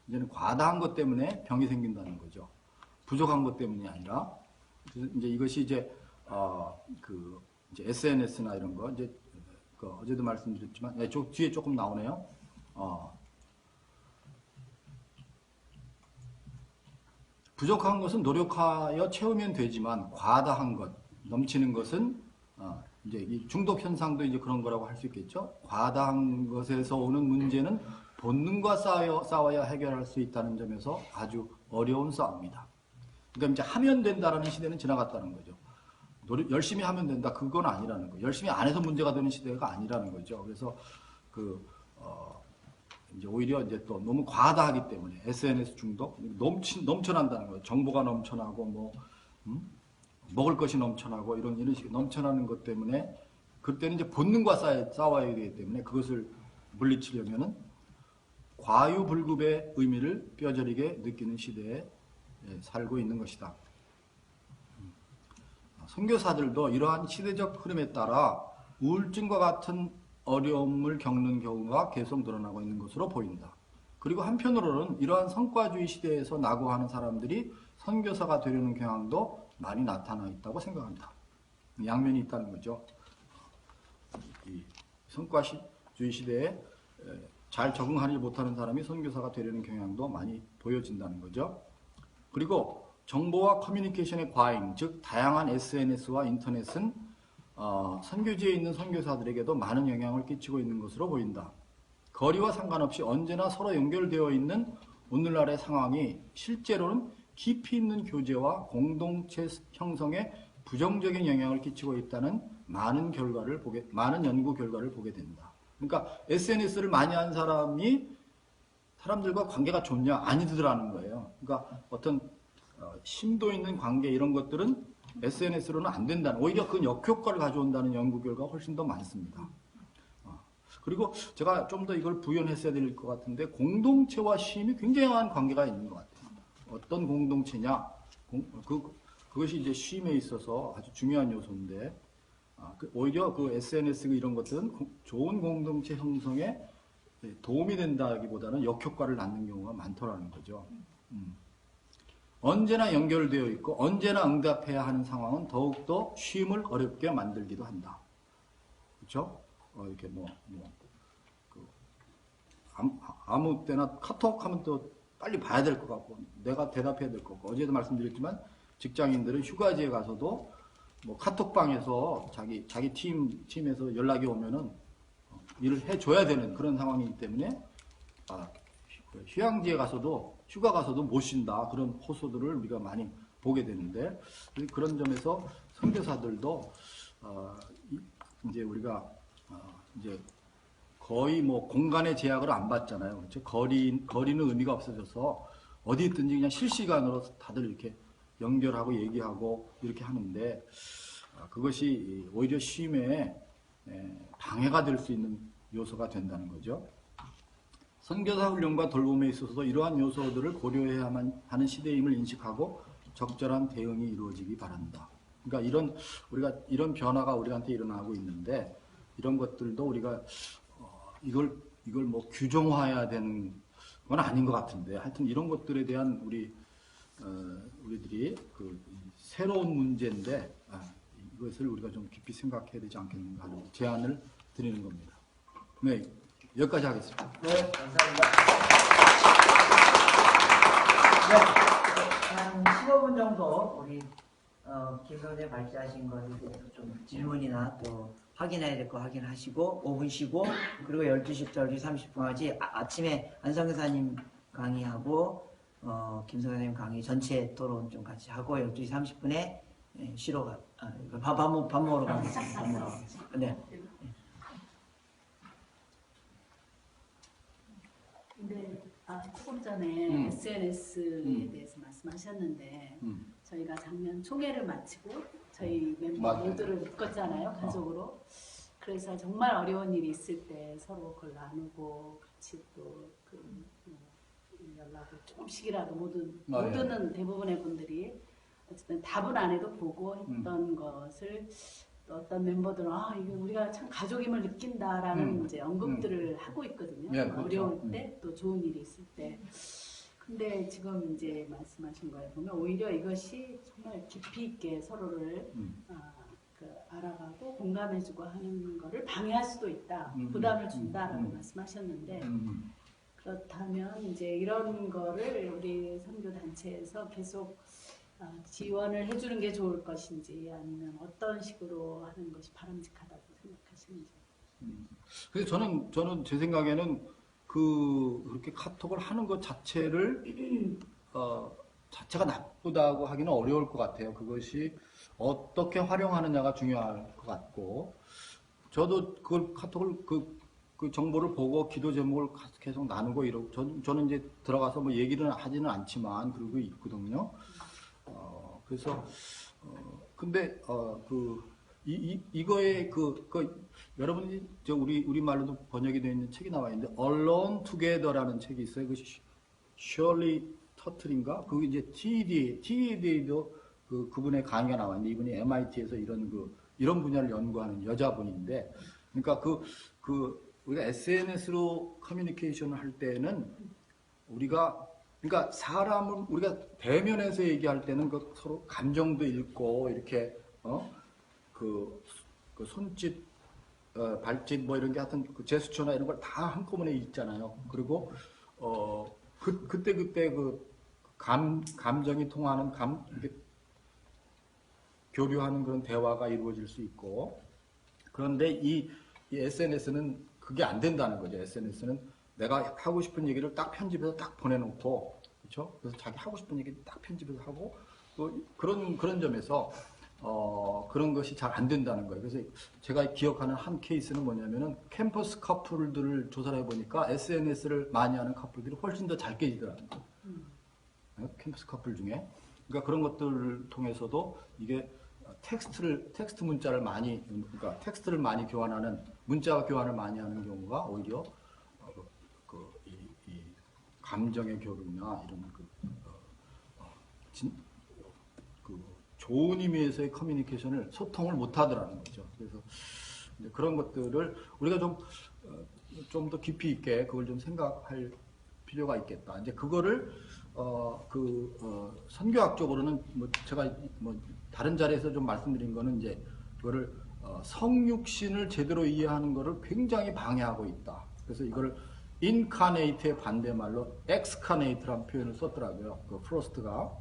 이제는 과다한 것 때문에 병이 생긴다는 거죠. 부족한 것 때문이 아니라. 그래서 이제 이것이 이제 이제 SNS나 이런 거, 이제, 어제도 말씀드렸지만, 뒤에 조금 나오네요. 부족한 것은 노력하여 채우면 되지만, 과다한 것, 넘치는 것은, 이제 이 중독 현상도 이제 그런 거라고 할 수 있겠죠. 과다한 것에서 오는 문제는 본능과 싸워야 해결할 수 있다는 점에서 아주 어려운 싸움이다. 그러니까 이제 하면 된다라는 시대는 지나갔다는 거죠. 열심히 하면 된다. 그건 아니라는 거예요. 열심히 안 해서 문제가 되는 시대가 아니라는 거죠. 그래서 이제 오히려 이제 또 너무 과다하기 때문에 SNS 중독 넘쳐난다는 거예요. 정보가 넘쳐나고 먹을 것이 넘쳐나고 이런 식의 넘쳐나는 것 때문에 그때는 이제 본능과 싸워야 되기 때문에 그것을 물리치려면은 과유불급의 의미를 뼈저리게 느끼는 시대에 살고 있는 것이다. 선교사들도 이러한 시대적 흐름에 따라 우울증과 같은 어려움을 겪는 경우가 계속 늘어나고 있는 것으로 보인다. 그리고 한편으로는 이러한 성과주의 시대에서 낙오하는 사람들이 선교사가 되려는 경향도 많이 나타나 있다고 생각합니다. 양면이 있다는 거죠. 이 성과주의 시대에 잘 적응하지 못하는 사람이 선교사가 되려는 경향도 많이 보여진다는 거죠. 그리고 정보와 커뮤니케이션의 과잉, 즉 다양한 SNS와 인터넷은 선교지에 있는 선교사들에게도 많은 영향을 끼치고 있는 것으로 보인다. 거리와 상관없이 언제나 서로 연결되어 있는 오늘날의 상황이 실제로는 깊이 있는 교제와 공동체 형성에 부정적인 영향을 끼치고 있다는 많은 연구 결과를 보게 된다. 그러니까 SNS를 많이 한 사람이 사람들과 관계가 좋냐? 아니더라는 거예요. 그러니까 어떤 심도 있는 관계 이런 것들은 SNS로는 안 된다는, 오히려 그 역효과를 가져온다는 연구 결과가 훨씬 더 많습니다. 그리고 제가 좀 더 이걸 부연했어야 될 것 같은데 공동체와 쉼이 굉장한 관계가 있는 것 같아요. 어떤 공동체냐? 그것이 이제 쉼에 있어서 아주 중요한 요소인데 오히려 그 SNS 이런 것들은 좋은 공동체 형성에 도움이 된다기보다는 역효과를 낳는 경우가 많더라는 거죠. 언제나 연결되어 있고 언제나 응답해야 하는 상황은 더욱더 쉼을 어렵게 만들기도 한다. 그렇죠? 이렇게 그 아무 때나 카톡 하면 또 빨리 봐야 될 것 같고 내가 대답해야 될 것 같고 어제도 말씀드렸지만 직장인들은 휴가지에 가서도 뭐 카톡방에서 자기 팀에서 연락이 오면은 일을 해줘야 되는 그런 상황이기 때문에 휴양지에 가서도 휴가 가서도 못 쉰다 그런 호소들을 우리가 많이 보게 되는데 그런 점에서 선교사들도 이제 우리가 이제 거의 뭐 공간의 제약을 안 받잖아요. 그렇죠? 거리는 의미가 없어져서 어디 있든지 그냥 실시간으로 다들 이렇게 연결하고 얘기하고 이렇게 하는데 그것이 오히려 쉼에 방해가 될 수 있는 요소가 된다는 거죠. 선교사 훈련과 돌봄에 있어서도 이러한 요소들을 고려해야만 하는 시대임을 인식하고 적절한 대응이 이루어지기 바란다. 그러니까 우리가 이런 변화가 우리한테 일어나고 있는데 이런 것들도 우리가 이걸 뭐 규정화해야 되는 건 아닌 것 같은데 하여튼 이런 것들에 대한 우리들이 그 새로운 문제인데 이것을 우리가 좀 깊이 생각해야 되지 않겠는가 하는 제안을 드리는 겁니다. 네, 여기까지 하겠습니다. 네, 감사합니다. 네, 한 15분 정도 우리 김 선생님 발제하신 것에 대해서 좀 질문이나 또 확인해야 될 거 확인하시고 5분 쉬고 그리고 12시부터 12시 30분까지 아침에 안성교사님 강의하고 김 선생님 강의 전체 토론 좀 같이 하고 12시 30분에 쉬러 밥 먹으러 가겠습니다. 밥 먹으러 가겠습니다. 네. 근데 조금 전에 SNS에 대해서 말씀하셨는데 저희가 작년 총회를 마치고 저희 멤버 맞아요. 모두를 묶었잖아요, 가족으로. 그래서 정말 어려운 일이 있을 때 서로 그걸 나누고 같이 또 연락을 조금씩이라도 모두는 대부분의 분들이 어쨌든 답은 안 해도 보고 했던 것을 또 어떤 멤버들은 이게 우리가 참 가족임을 느낀다라는 이제 언급들을 하고 있거든요. 네, 그렇죠. 어려울 때 또 좋은 일이 있을 때. 근데 지금 이제 말씀하신 거에 보면 오히려 이것이 정말 깊이 있게 서로를 알아가고 공감해주고 하는 거를 방해할 수도 있다. 부담을 준다라고 말씀하셨는데 그렇다면 이제 이런 거를 우리 선교 단체에서 계속 지원을 해주는 게 좋을 것인지 아니면 어떤 식으로 하는 것이 바람직하다고 생각하시는지. 그래서 저는 제 생각에는 그렇게 카톡을 하는 것 자체를 자체가 나쁘다고 하기는 어려울 것 같아요. 그것이 어떻게 활용하느냐가 중요할 것 같고 저도 그걸 카톡을 그 정보를 보고 기도 제목을 계속 나누고 이러고 저는 이제 들어가서 뭐 얘기를 하지는 않지만 그러고 있거든요. 그래서 근데 이거에 여러분이 우리 말로도 번역이 되어 있는 책이 나와 있는데 Alone Together라는 책이 있어요. 그 셜리 터틀인가? 그 이제 TED에도 그분의 강의가 나와 있는데 이분이 MIT에서 이런 분야를 연구하는 여자분인데 그러니까 우리가 SNS로 커뮤니케이션을 할 때는 그러니까 사람을 우리가 대면에서 얘기할 때는 서로 감정도 읽고 이렇게 그 손짓, 발짓 뭐 이런 게 하여튼 그 제스처나 이런 걸 다 한꺼번에 읽잖아요. 그리고 그때 감정이 통하는 이렇게 교류하는 그런 대화가 이루어질 수 있고 그런데 이 SNS는 그게 안 된다는 거죠. SNS는 내가 하고 싶은 얘기를 딱 편집해서 딱 보내놓고, 그렇죠? 그래서 자기 하고 싶은 얘기 딱 편집해서 하고, 그런 점에서 그런 것이 잘 안 된다는 거예요. 그래서 제가 기억하는 한 케이스는 뭐냐면은 캠퍼스 커플들을 조사를 해보니까 SNS를 많이 하는 커플들이 훨씬 더 잘 깨지더라고요. 캠퍼스 커플 중에. 그러니까 그런 것들을 통해서도 이게 텍스트 문자를 그러니까 텍스트를 많이 교환하는, 문자 교환을 많이 하는 경우가 오히려 이 감정의 교류나 이런 좋은 의미에서의 커뮤니케이션을 소통을 못 하더라는 거죠. 그래서 이제 그런 것들을 우리가 좀 더 깊이 있게 그걸 좀 생각할 필요가 있겠다. 이제 그거를 선교학적으로는 뭐 제가 뭐 다른 자리에서 좀 말씀드린 거는 이제 그거를 성육신을 제대로 이해하는 거를 굉장히 방해하고 있다. 그래서 이거를 인카네이트의 반대말로 엑스카네이트라는 표현을 썼더라고요. 그 프로스트가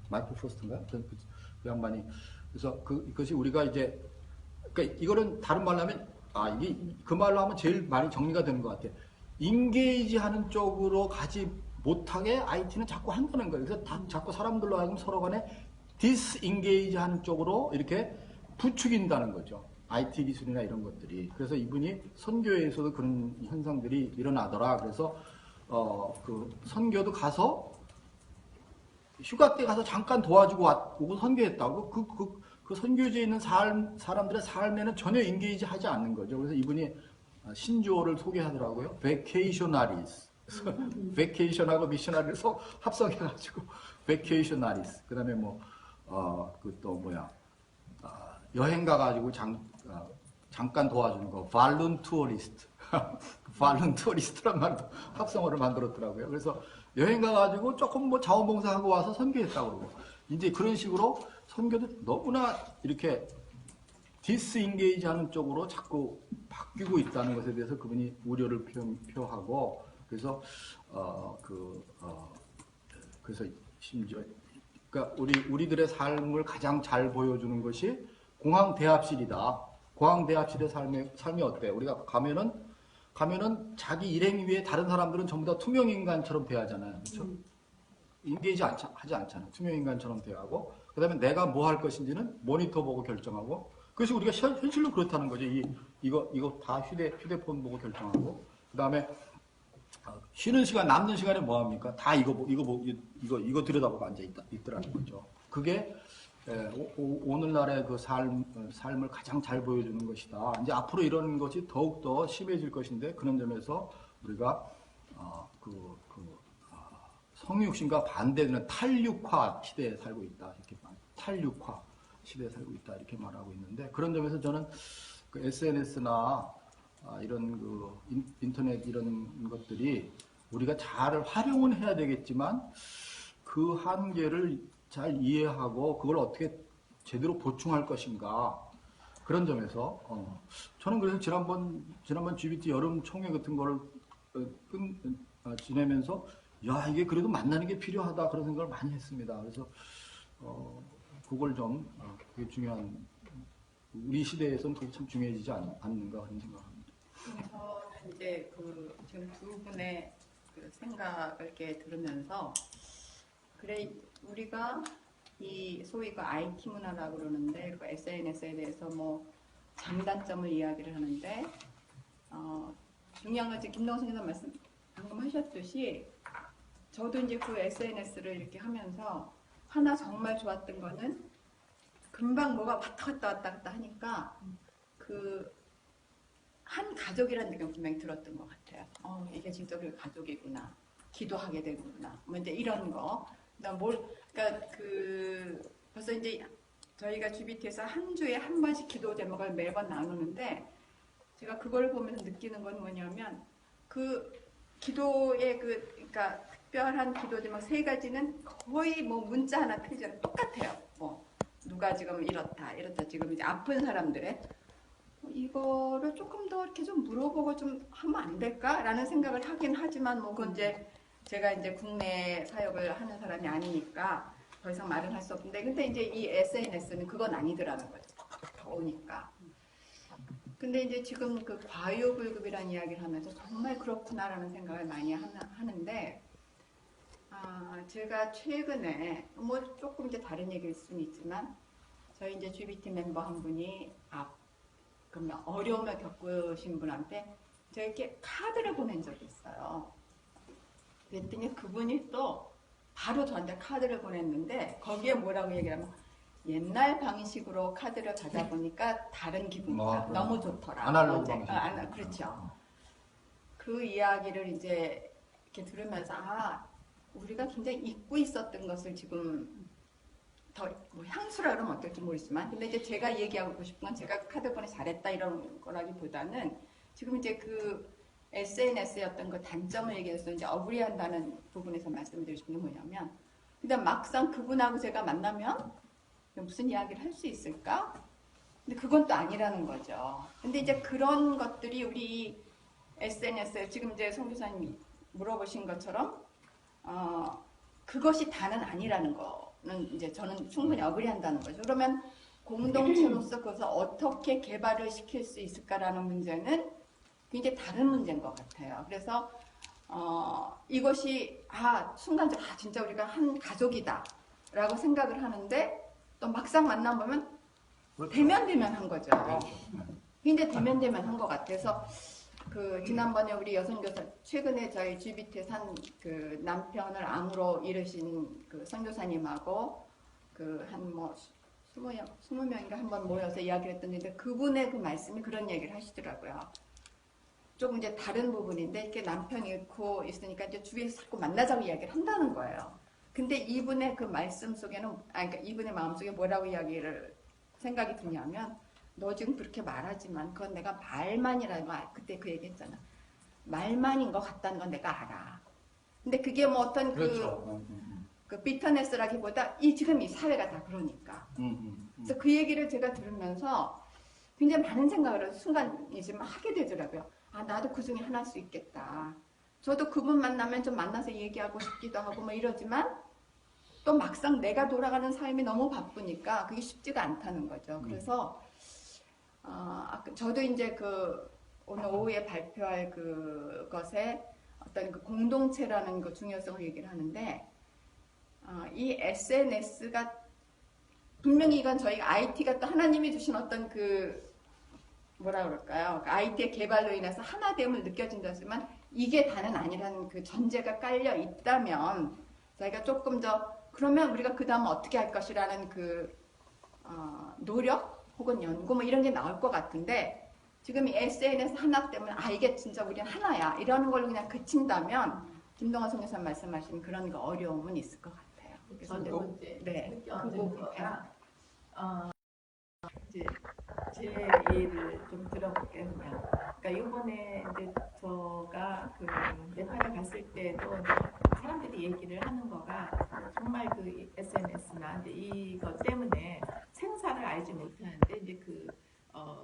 마이클 프로스트인가? 그 양반이. 그래서 그것이 우리가 이제 그러니까 이거는 다른 말로 하면 이게 그 말로 하면 제일 많이 정리가 되는 것 같아요. 인게이지 하는 쪽으로 가지 못하게 IT는 자꾸 한다는 거예요. 그래서 자꾸 사람들로 하여금 서로 간에 디스인게이지 하는 쪽으로 이렇게 부추긴다는 거죠. IT 기술이나 이런 것들이. 그래서 이분이 선교에서도 그런 현상들이 일어나더라. 그래서 그 선교도 가서 휴가 때 가서 잠깐 도와주고 오고 선교했다고 그 선교지에 있는 사람들의 삶에는 전혀 인게이지 하지 않는 거죠. 그래서 이분이 신조어를 소개하더라고요. 베케이셔나리스. 베케이션하고 미셔나리를 합성해가지고 베케이셔나리스. 그 다음에 여행 가가지고 잠깐 도와주는 거. 발룬투어리스트. 발룬투어리스트란 말도 합성어를 만들었더라고요. 그래서 여행 가가지고 조금 뭐 자원봉사하고 와서 선교했다고 그러고. 이제 그런 식으로 선교도 너무나 이렇게 디스인게이지 하는 쪽으로 자꾸 바뀌고 있다는 것에 대해서 그분이 우려를 표하고, 그래서 그래서 심지어 그러니까 우리들의 삶을 가장 잘 보여주는 것이 공항대합실이다. 공항대합실의 삶이 어때? 우리가 가면은 자기 일행 위에 다른 사람들은 전부 다 투명인간처럼 대하잖아요. 그렇죠? 인게이지 하지 않잖아요. 투명인간처럼 대하고, 그 다음에 내가 뭐 할 것인지는 모니터 보고 결정하고, 그것이 우리가 현실로 그렇다는 거죠. 이거 다 휴대폰 보고 결정하고, 그 다음에 쉬는 시간, 남는 시간에 뭐 합니까? 다 이거 들여다보고 있더라는 거죠. 그게 오늘날의 그 삶을 가장 잘 보여주는 것이다. 이제 앞으로 이런 것이 더욱더 심해질 것인데, 그런 점에서 우리가 성육신과 반대되는 탈육화 시대에 살고 있다. 이렇게 탈육화 시대에 살고 있다. 이렇게 말하고 있는데, 그런 점에서 저는 그 SNS나 이런 그 인터넷 이런 것들이 우리가 잘 활용은 해야 되겠지만 그 한계를 잘 이해하고 그걸 어떻게 제대로 보충할 것인가, 그런 점에서 저는 그래서 지난번 GBT 여름 총회 같은 거를 지내면서 이게 그래도 만나는 게 필요하다 그런 생각을 많이 했습니다. 그래서 그걸 좀 그게 중요한, 우리 시대에서는 그게 참 중요해지지 않는가 하는 생각합니다. 그래서 이제 지금 두 분의 그 생각을 이렇게 들으면서, 그래 우리가 이 소위 그 IT 문화라고 그러는데, 그 SNS에 대해서 뭐 장단점을 이야기를 하는데, 중요한 건 이제 김동선 기자 방금 하셨듯이, 저도 이제 그 SNS를 이렇게 하면서 하나 정말 좋았던 거는, 금방 뭐가 왔다 갔다 하니까 한 가족이라는 느낌이 분명히 들었던 것 같아요. 이게 진짜 우리 가족이구나. 기도하게 되는구나. 뭐 이제 이런 거. 그러니까 벌써 이제 저희가 GBT에서 한 주에 한 번씩 기도 제목을 매번 나누는데, 제가 그걸 보면서 느끼는 건 뭐냐면, 그 기도의 그러니까 특별한 기도 제목 세 가지는 거의 뭐 문자 하나 페이지랑 똑같아요. 뭐 누가 지금 이렇다 지금 이제 아픈 사람들의 이거를 조금 더 이렇게 좀 물어보고 좀 하면 안 될까라는 생각을 하긴 하지만, 뭐 그건 이제 제가 이제 국내 사역을 하는 사람이 아니니까 더 이상 말은 할 수 없는데, 근데 이제 이 SNS는 그건 아니더라는 거죠. 더 오니까. 근데 이제 지금 그 과유불급이라는 이야기를 하면서 정말 그렇구나라는 생각을 많이 하는데, 제가 최근에 뭐 조금 이제 다른 얘기일 수는 있지만, 저희 이제 GBT 멤버 한 분이 그러면 어려움을 겪으신 분한테 제가 이렇게 카드를 보낸 적이 있어요. 그랬더니 그분이 또 바로 저한테 카드를 보냈는데, 거기에 뭐라고 얘기하면, 옛날 방식으로 카드를 받아보니까 다른 기분이다. 너무 좋더라. 아날로그 방식. 그렇죠. 그 이야기를 이제 이렇게 들으면서, 우리가 굉장히 잊고 있었던 것을 지금 뭐 향수라 그러면 어떨지 모르지만, 근데 이제 제가 얘기하고 싶은 건 제가 카드본에 잘했다 이런 거라기보다는 지금 이제 그 SNS의 어떤 그 단점을 얘기해서 이제 어그리한다는 부분에서 말씀드리고 싶은 게 뭐냐면, 근데 막상 그분하고 제가 만나면 무슨 이야기를 할 수 있을까? 근데 그건 또 아니라는 거죠. 근데 이제 그런 것들이 우리 SNS에 지금 이제 송 교사님이 물어보신 것처럼 그것이 다는 아니라는 거는 이제 저는 충분히 어그리한다는 거죠. 그러면 공동체로서 그것을 어떻게 개발을 시킬 수 있을까라는 문제는 굉장히 다른 문제인 것 같아요. 그래서 이것이 순간적으로 진짜 우리가 한 가족이다라고 생각을 하는데 또 막상 만나보면 대면대면한 거죠. 굉장히 대면대면한 것 같아서 그 지난번에 우리 여선교사 최근에 저희 GBT 산 그 남편을 암으로 잃으신 그 선교사님하고 그 한 뭐 20명인가 한번 모여서 이야기를 했던데 그분의 그 말씀이 그런 얘기를 하시더라고요. 조금 이제 다른 부분인데 이렇게 남편이 잃고 있으니까 이제 주위에서 자꾸 만나자고 이야기를 한다는 거예요. 근데 이분의 그 말씀 속에는 그러니까 이분의 마음속에 뭐라고 이야기를 생각이 드냐면 너 지금 그렇게 말하지만 그건 내가 말만이라 그때 그 얘기했잖아. 말만인 것 같다는 건 내가 알아. 근데 그게 뭐 어떤 그렇죠. 그 비터네스라기보다 지금 이 사회가 다 그러니까. 그래서 그 얘기를 제가 들으면서 굉장히 많은 생각을 순간이지만 하게 되더라고요. 나도 그 중에 하나일 수 있겠다. 저도 그분 만나면 좀 만나서 얘기하고 싶기도 하고 뭐 이러지만 또 막상 내가 돌아가는 삶이 너무 바쁘니까 그게 쉽지가 않다는 거죠. 그래서 저도 이제 그 오늘 오후에 발표할 그것에 어떤 그 공동체라는 그 중요성을 얘기를 하는데 이 SNS가 분명히 이건 저희가 IT가 또 하나님이 주신 어떤 그 뭐라 그럴까요? IT의 개발로 인해서 하나됨을 느껴진다지만 이게 다는 아니라는 그 전제가 깔려 있다면 저희가 조금 더 그러면 우리가 그 다음 어떻게 할 것이라는 그 노력 혹은 연구 뭐 이런 게 나올 것 같은데 지금 이 SNS 하나 때문에 이게 진짜 우리는 하나야 이러는 걸로 그냥 그친다면 김동환 선교사 말씀하신 그런 거 어려움은 있을 것 같아요. 그래서 두 번째 느껴지는 거가 이제 제 예를 좀 들어볼게요. 그냥. 그러니까 이번에 이제 저가 그 네팔에 갔을 때도 사람들이 얘기를 하는 거가 정말 그 SNS나 이제 이것 때문에 생사를 알지 못하는데 이제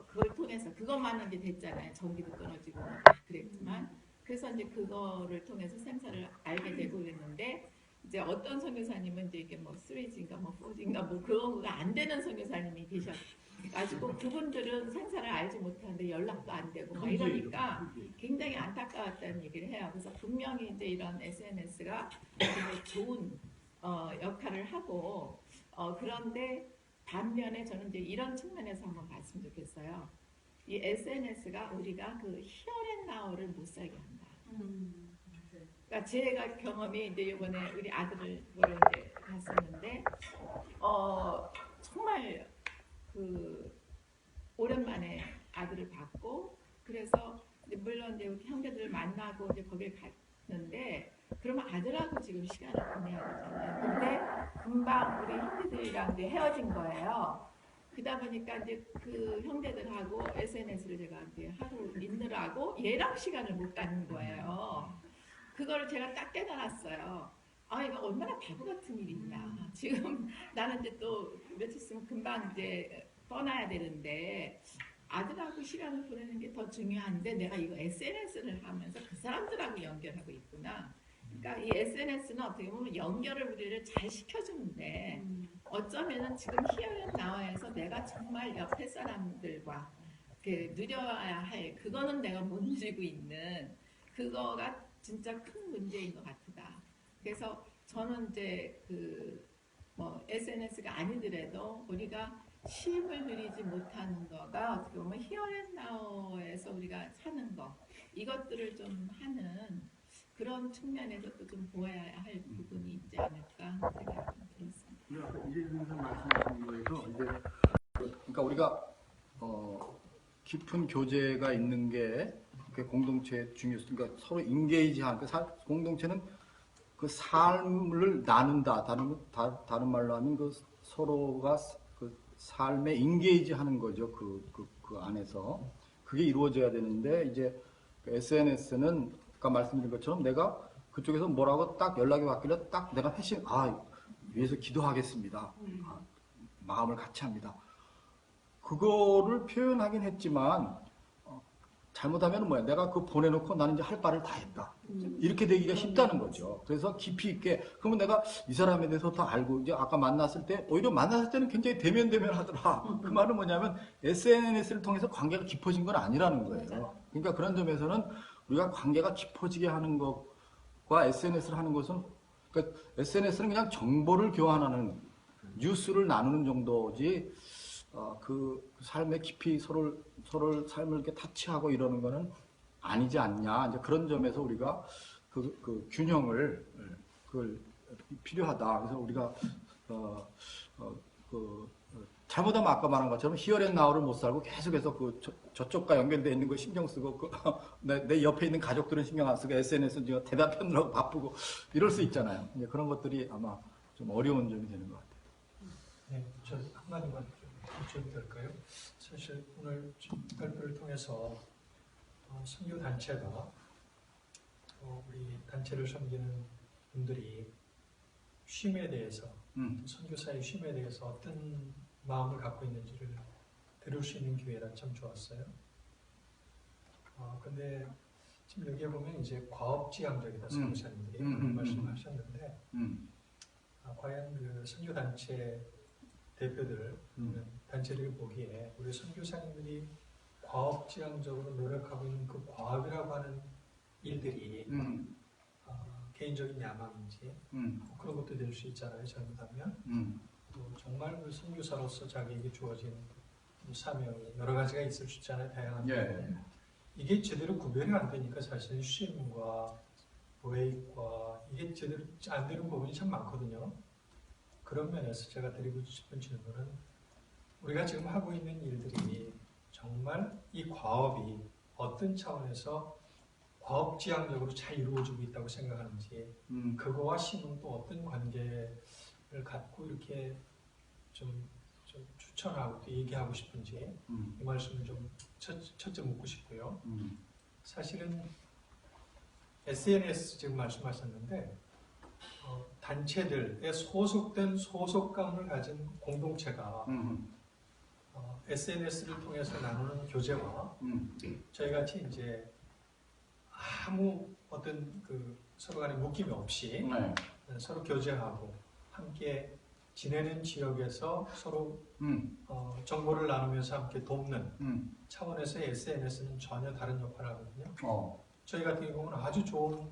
그걸 통해서 그것만은 이제 됐잖아요. 전기도 끊어지고 그랬지만 그래서 이제 그거를 통해서 생사를 알게 되고 그랬는데 이제 어떤 선교사님은 이제 이게 뭐 3G인가 뭐 4G인가 뭐 그런 거가 안 되는 선교사님이 계셔가지고 그분들은 생사를 알지 못하는데 연락도 안 되고 막 이러니까 굉장히 안타까웠다는 얘기를 해요. 그래서 분명히 이제 이런 SNS가 굉장히 좋은 역할을 하고 그런데 반면에 저는 이제 이런 측면에서 한번 봤으면 좋겠어요. 이 SNS가 우리가 그 히어앤나우를 못 살게 한다. 그러니까 제가 경험이 이제 이번에 우리 아들을 보러 이제 갔었는데 정말 그 오랜만에 아들을 봤고 그래서 이제 물론 이제 형제들을 만나고 이제 거길 갔는데 그러면 아들하고 지금 시간을 보내야 되잖아요. 근데 금방 우리 형제들이랑 이제 헤어진 거예요. 그러다 보니까 이제 그 형제들하고 SNS를 제가 이제 하루 있느라고 얘랑 시간을 못 갖는 거예요. 그거를 제가 딱 깨달았어요. 이거 얼마나 바보 같은 일이 있나. 지금 나는 이제 또 며칠 있으면 금방 이제 떠나야 되는데 아들하고 시간을 보내는 게 더 중요한데 내가 이거 SNS를 하면서 그 사람들하고 연결하고 있구나. 그러니까 이 SNS는 어떻게 보면 연결을 우리를 잘 시켜주는데 어쩌면은 지금 히어앤나우에서 내가 정말 옆에 사람들과 누려야 할 그거는 내가 못 누리고 있는 그거가 진짜 큰 문제인 것 같다. 그래서 저는 이제 뭐 SNS가 아니더라도 우리가 쉼을 누리지 못하는 거가 어떻게 보면 히어앤나우에서 우리가 사는 거 이것들을 좀 하는 그런 측면에서 또 좀 보아야 할 부분이 있지 않을까 하는 생각이 좀 들었습니다. 이제 선생 말씀하신 거에서 이제 그러니까 우리가 깊은 교제가 있는 게 공동체의 중요성, 그러니까 서로 인게이지한 공동체는 그 삶을 나눈다. 다른 말로 하면 그 서로가 그 삶에 인게이지 하는 거죠. 그 안에서. 그게 이루어져야 되는데, 이제 SNS는 아까 말씀드린 것처럼 내가 그쪽에서 뭐라고 딱 연락이 왔길래 딱 내가 위해서 기도하겠습니다. 마음을 같이 합니다. 그거를 표현하긴 했지만, 잘못하면 뭐야? 내가 그거 보내놓고 나는 이제 할 바를 다 했다. 이렇게 되기가 쉽다는 거죠. 그래서 깊이 있게, 그러면 내가 이 사람에 대해서 더 알고, 이제 아까 만났을 때, 오히려 만났을 때는 굉장히 대면 하더라. 그 말은 뭐냐면, SNS를 통해서 관계가 깊어진 건 아니라는 거예요. 그러니까 그런 점에서는 우리가 관계가 깊어지게 하는 것과 SNS를 하는 것은, 그러니까 SNS는 그냥 정보를 교환하는, 뉴스를 나누는 정도지, 그 삶에 깊이 서로를 삶을 이렇게 타치하고 이러는 거는 아니지 않냐. 이제 그런 점에서 우리가 그 균형을 그걸 필요하다. 그래서 우리가 잘못하면 아까 말한 것처럼 히어앤나우를 못 살고 계속해서 저쪽과 연결되어 있는 거 신경 쓰고 내 옆에 있는 가족들은 신경 안 쓰고 SNS는 지금 대답하느라고 바쁘고 이럴 수 있잖아요. 이제 그런 것들이 아마 좀 어려운 점이 되는 것 같아요. 네, 저 한마디만 좀 될까요? 사실 오늘 발표를 통해서 선교 단체가 우리 단체를 섬기는 분들이 쉼에 대해서 선교사의 쉼에 대해서 어떤 마음을 갖고 있는지를 들을 수 있는 기회라 참 좋았어요. 근데 지금 여기에 보면 이제 과업지향적이다 선교사님들이 그런 말씀하셨는데 과연 그 선교 단체 대표들, 단체들이 보기에 우리 선교사님들이 과업지향적으로 노력하고 있는 그 과업이라고 하는 일들이 개인적인 야망인지 그런 것도 될 수 있잖아요. 잘못하면 또 정말 그 선교사로서 자기에게 주어진 사명이 여러 가지가 있을 수 있잖아요. 다양한 예. 이게 제대로 구별이 안 되니까 사실 쉼과 보혜과 이게 제대로 안 되는 부분이 참 많거든요. 그런 면에서 제가 드리고 싶은 질문은 우리가 지금 하고 있는 일들이 정말 이 과업이 어떤 차원에서 과업지향적으로 잘 이루어지고 있다고 생각하는지 그거와 신은 또 어떤 관계를 갖고 이렇게 좀 추천하고 또 얘기하고 싶은지 이 말씀을 좀 첫째 묻고 싶고요. 사실은 SNS 지금 말씀하셨는데 단체들에 소속된 소속감을 가진 공동체가 SNS를 통해서 나누는 교제와 저희 같이 이제 아무 어떤 그 서로 간의 묶임이 없이 서로 교제하고 함께 지내는 지역에서 서로 정보를 나누면서 함께 돕는 차원에서의 SNS는 전혀 다른 역할을 하거든요. 저희 같은 경우는 아주 좋은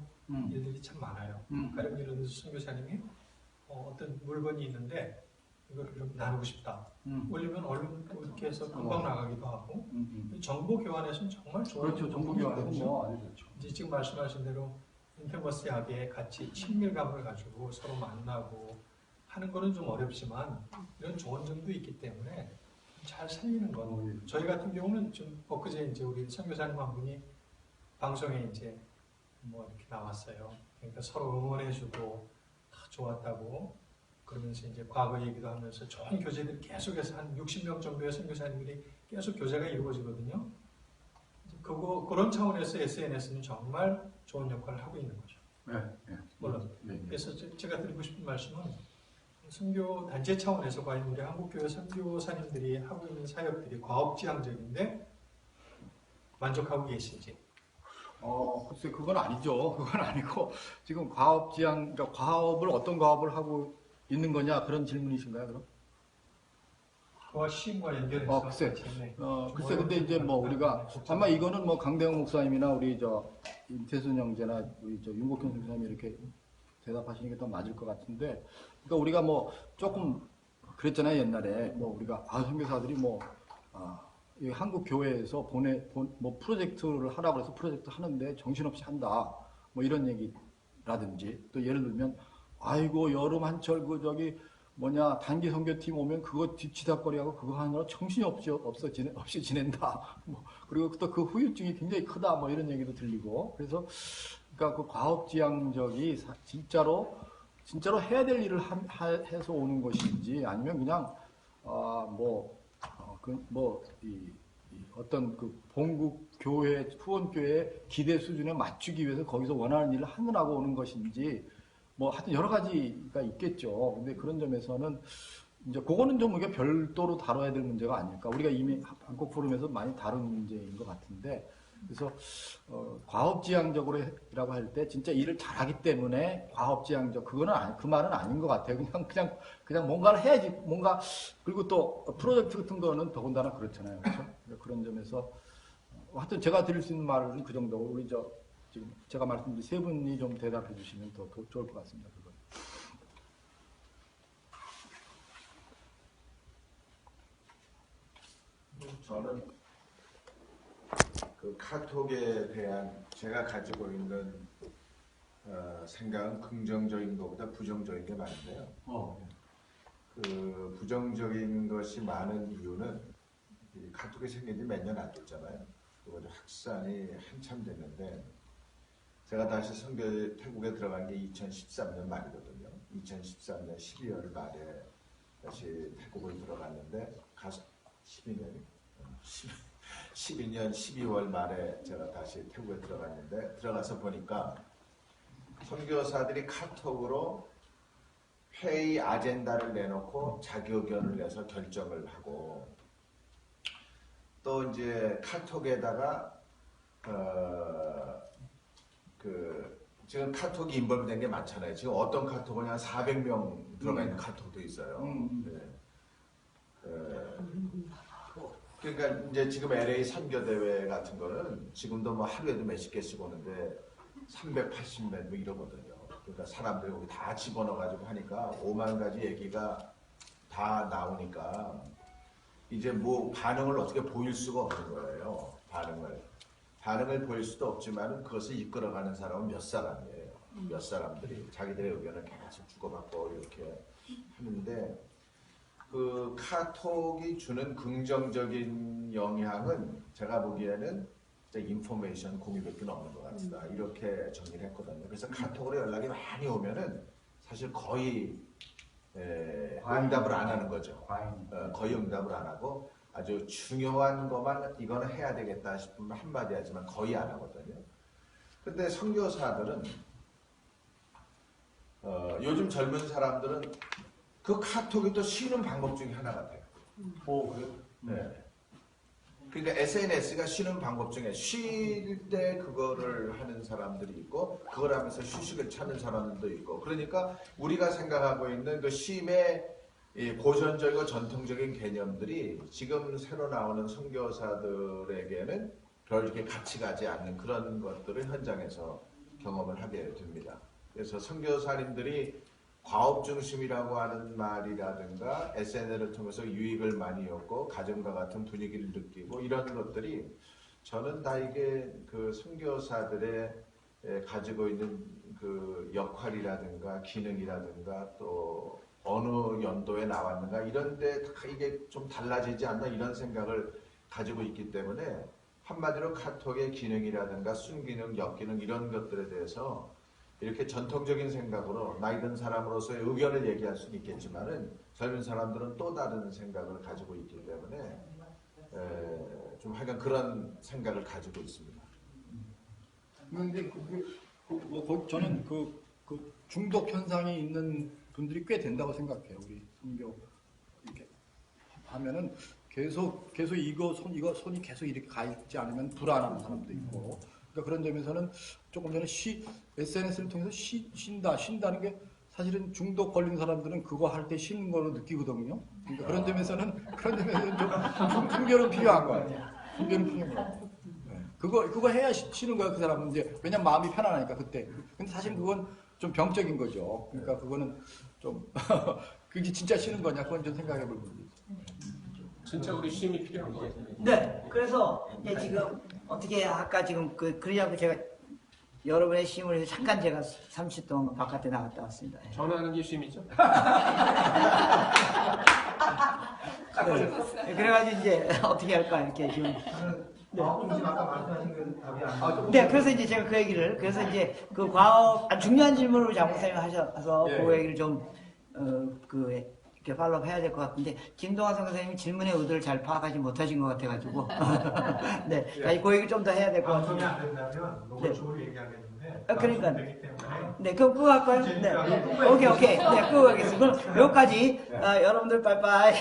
일들이 참 많아요. 가령 예를 들어서 선교사님이 어떤 물건이 있는데 이거를 좀 나누고 싶다. 올리면 얼른 또 이렇게 해서 금방 나가기도 하고 정보 교환에서는 정말 좋은 그렇죠. 정보 교환은 뭐 아주 좋죠. 이제 지금 말씀하신 대로 인터머스하게 같이 친밀감을 가지고 서로 만나고 하는 거는 좀 어렵지만 이런 좋은 점도 있기 때문에 잘 살리는 건 저희 같은 경우는 좀 엊그제 이제 우리 선교사님 한 분이 방송에 이제 뭐 이렇게 나왔어요. 그러니까 서로 응원해주고 다 좋았다고 그러면서 이제 과거 얘기도 하면서 좋은 교제들이 계속해서 한 60명 정도의 선교사님들이 계속 교제가 이루어지거든요. 그런 차원에서 SNS는 정말 좋은 역할을 하고 있는 거죠. 물론. 그래서 제가 드리고 싶은 말씀은 선교 단체 차원에서 과연 우리 한국교회 선교사님들이 하고 있는 사역들이 과업지향적인데 만족하고 계신지. 글쎄, 그건 아니죠. 그건 아니고, 지금 그러니까 어떤 과업을 하고 있는 거냐, 그런 질문이신가요, 그럼? 그와 쉼과 연결해서. 글쎄, 근데 이제 뭐 우리가, 아마 이거는 뭐 강대영 목사님이나 우리 임태순 형제나 우리 윤복현 선생님이 이렇게 대답하시는 게 더 맞을 것 같은데, 그러니까 우리가 뭐 조금 그랬잖아요, 옛날에. 뭐 우리가, 선교사들이 이 한국 교회에서 뭐 프로젝트를 하라고 해서 프로젝트 하는데 정신없이 한다. 뭐 이런 얘기라든지 또 예를 들면 아이고 여름 한철 단기 선교팀 오면 그거 뒤치다거리하고 그거 하느라 정신이 없이 지낸다. 뭐 그리고 또 그 후유증이 굉장히 크다. 뭐 이런 얘기도 들리고 그래서 그러니까 그 과업지향적이 진짜로 해야 될 일을 해서 오는 것인지 아니면 그냥 어떤 그 본국 교회 후원 교회 기대 수준에 맞추기 위해서 거기서 원하는 일을 하느라고 오는 것인지 뭐 하여튼 여러 가지가 있겠죠. 근데 그런 점에서는 이제 그거는 좀 우리가 별도로 다뤄야 될 문제가 아닐까. 우리가 이미 한국 포럼에서 많이 다룬 문제인 것 같은데, 그래서 과업지향적으로라고 할 때 진짜 일을 잘하기 때문에 과업지향적 그거는 그 말은 아닌 것 같아요. 그냥 뭔가를 해야지 뭔가. 그리고 또 프로젝트 같은 거는 더군다나 그렇잖아요. 그렇죠? 그런 점에서 하여튼 제가 드릴 수 있는 말은 그 정도고, 우리 지금 제가 말씀드린 세 분이 좀 대답해 주시면 더 좋을 것 같습니다. 그건. 저는 그 카톡에 대한 제가 가지고 있는 생각은 긍정적인 것보다 부정적인 게 많은데요. 그 부정적인 것이 많은 이유는 이 카톡이 생긴 지 몇 년 안 됐잖아요. 그리고 확산이 한참 됐는데, 제가 다시 태국에 들어간 게 2013년 말이거든요. 2013년 12월 말에 다시 태국을 들어갔는데, 12년 12월 말에 제가 다시 태국에 들어갔는데, 들어가서 보니까 선교사들이 카톡으로 회의 아젠다를 내놓고 자기 의견을 내서 결정을 하고, 또 이제 카톡에다가 지금 카톡이 인벌브된 게 많잖아요. 지금 어떤 카톡은 한 400명 들어가 있는 카톡도 있어요. 그러니까 이제 지금 LA 선교대회 같은 거는 지금도 뭐 하루에도 몇십 개씩 오는데 380명 뭐 이러거든요. 그러니까 사람들이 거기 다 집어넣어가지고 하니까 5만 가지 얘기가 다 나오니까 이제 뭐 반응을 어떻게 보일 수가 없는 거예요. 반응을 보일 수도 없지만 그것을 이끌어가는 사람은 몇 사람이에요. 몇 사람들이 자기들의 의견을 계속 주고받고 이렇게 하는데, 그 카톡이 주는 긍정적인 영향은 제가 보기에는 인포메이션 공유밖에 없는 것 같다, 이렇게 정리를 했거든요. 그래서 카톡으로 연락이 많이 오면은 사실 거의 응답을 안 하는 거죠. 거의 응답을 안 하고 아주 중요한 것만 이거는 해야 되겠다 싶으면 한마디 하지만 거의 안 하거든요. 근데 선교사들은 요즘 젊은 사람들은 그 카톡이 또 쉬는 방법 중에 하나 같아요. 그래요? 네. 그러니까 SNS가 쉬는 방법 중에, 쉴 때 그거를 하는 사람들이 있고 그걸 하면서 휴식을 찾는 사람들도 있고, 그러니까 우리가 생각하고 있는 그 쉼의 고전적이고 전통적인 개념들이 지금 새로 나오는 선교사들에게는 별 이렇게 같이 가지 않는 그런 것들을 현장에서 경험을 하게 됩니다. 그래서 선교사님들이 과업 중심이라고 하는 말이라든가 SNS를 통해서 유익을 많이 얻고 가정과 같은 분위기를 느끼고 이런 것들이, 저는 다 이게 그 선교사들의 가지고 있는 그 역할이라든가 기능이라든가 또 어느 연도에 나왔는가 이런데 다 이게 좀 달라지지 않나, 이런 생각을 가지고 있기 때문에 한마디로 카톡의 기능이라든가 순기능, 역기능 이런 것들에 대해서 이렇게 전통적인 생각으로 나이 든 사람으로서의 의견을 얘기할 수는 있겠지만은 젊은 사람들은 또 다른 생각을 가지고 있기 때문에 좀 하여간 그런 생각을 가지고 있습니다. 그런데 저는 그 중독 현상이 있는 분들이 꽤 된다고 생각해요. 우리 선교 이렇게 하면은 계속 이거 손이 계속 이렇게 가 있지 않으면 불안한 사람도 있고. 그러니까 그런 점에서는 조금 전에 SNS를 통해서 쉰다는 게 사실은 중독 걸린 사람들은 그거 할 때 쉬는 거로 느끼거든요. 그러니까 그런 점에서는 좀 분별은 필요한 거 같아요. 분별은 필요한 거 같아요. 네. 그거 해야 쉬는 거야, 그 사람은. 이제 왜냐면 마음이 편안하니까 그때. 근데 사실 그건 좀 병적인 거죠. 그러니까 그거는 좀 그게 진짜 쉬는 거냐, 그건 좀 생각해 볼 문제죠. 진짜 우리 쉼이 필요한 것 같아요. 네, 그래서 이제 지금 어떻게 아까 지금 그러냐고 제가 여러분의 쉼을 위해서 잠깐 제가 30분 동안 바깥에 나갔다 왔습니다. 전화하는 게 쉼이죠? 네. 그래가지고 이제 어떻게 할까 이렇게 지금 혹시 아까 말씀하신 그 답이 안 네, 그래서 이제 제가 그 얘기를, 그래서 이제 그 과업, 중요한 질문을 장 목사님 하셔서 예. 그 얘기를 좀, 이렇게 팔로우 해야 될 것 같은데, 김동환 선생님이 질문의 의도를 잘 파악하지 못하신 것 같아가지고. 네, 아니, 그 얘기 좀 더 해야 될 것 방송이 같은데. 안 된다면 노골적으로 얘기하겠는데 그러니까. 방송되기 때문에 네, 그럼 끄고 할까요? 네. 오케이. 네, 끄고 가겠습니다. 그럼 여기까지, 여러분들 빠이빠이.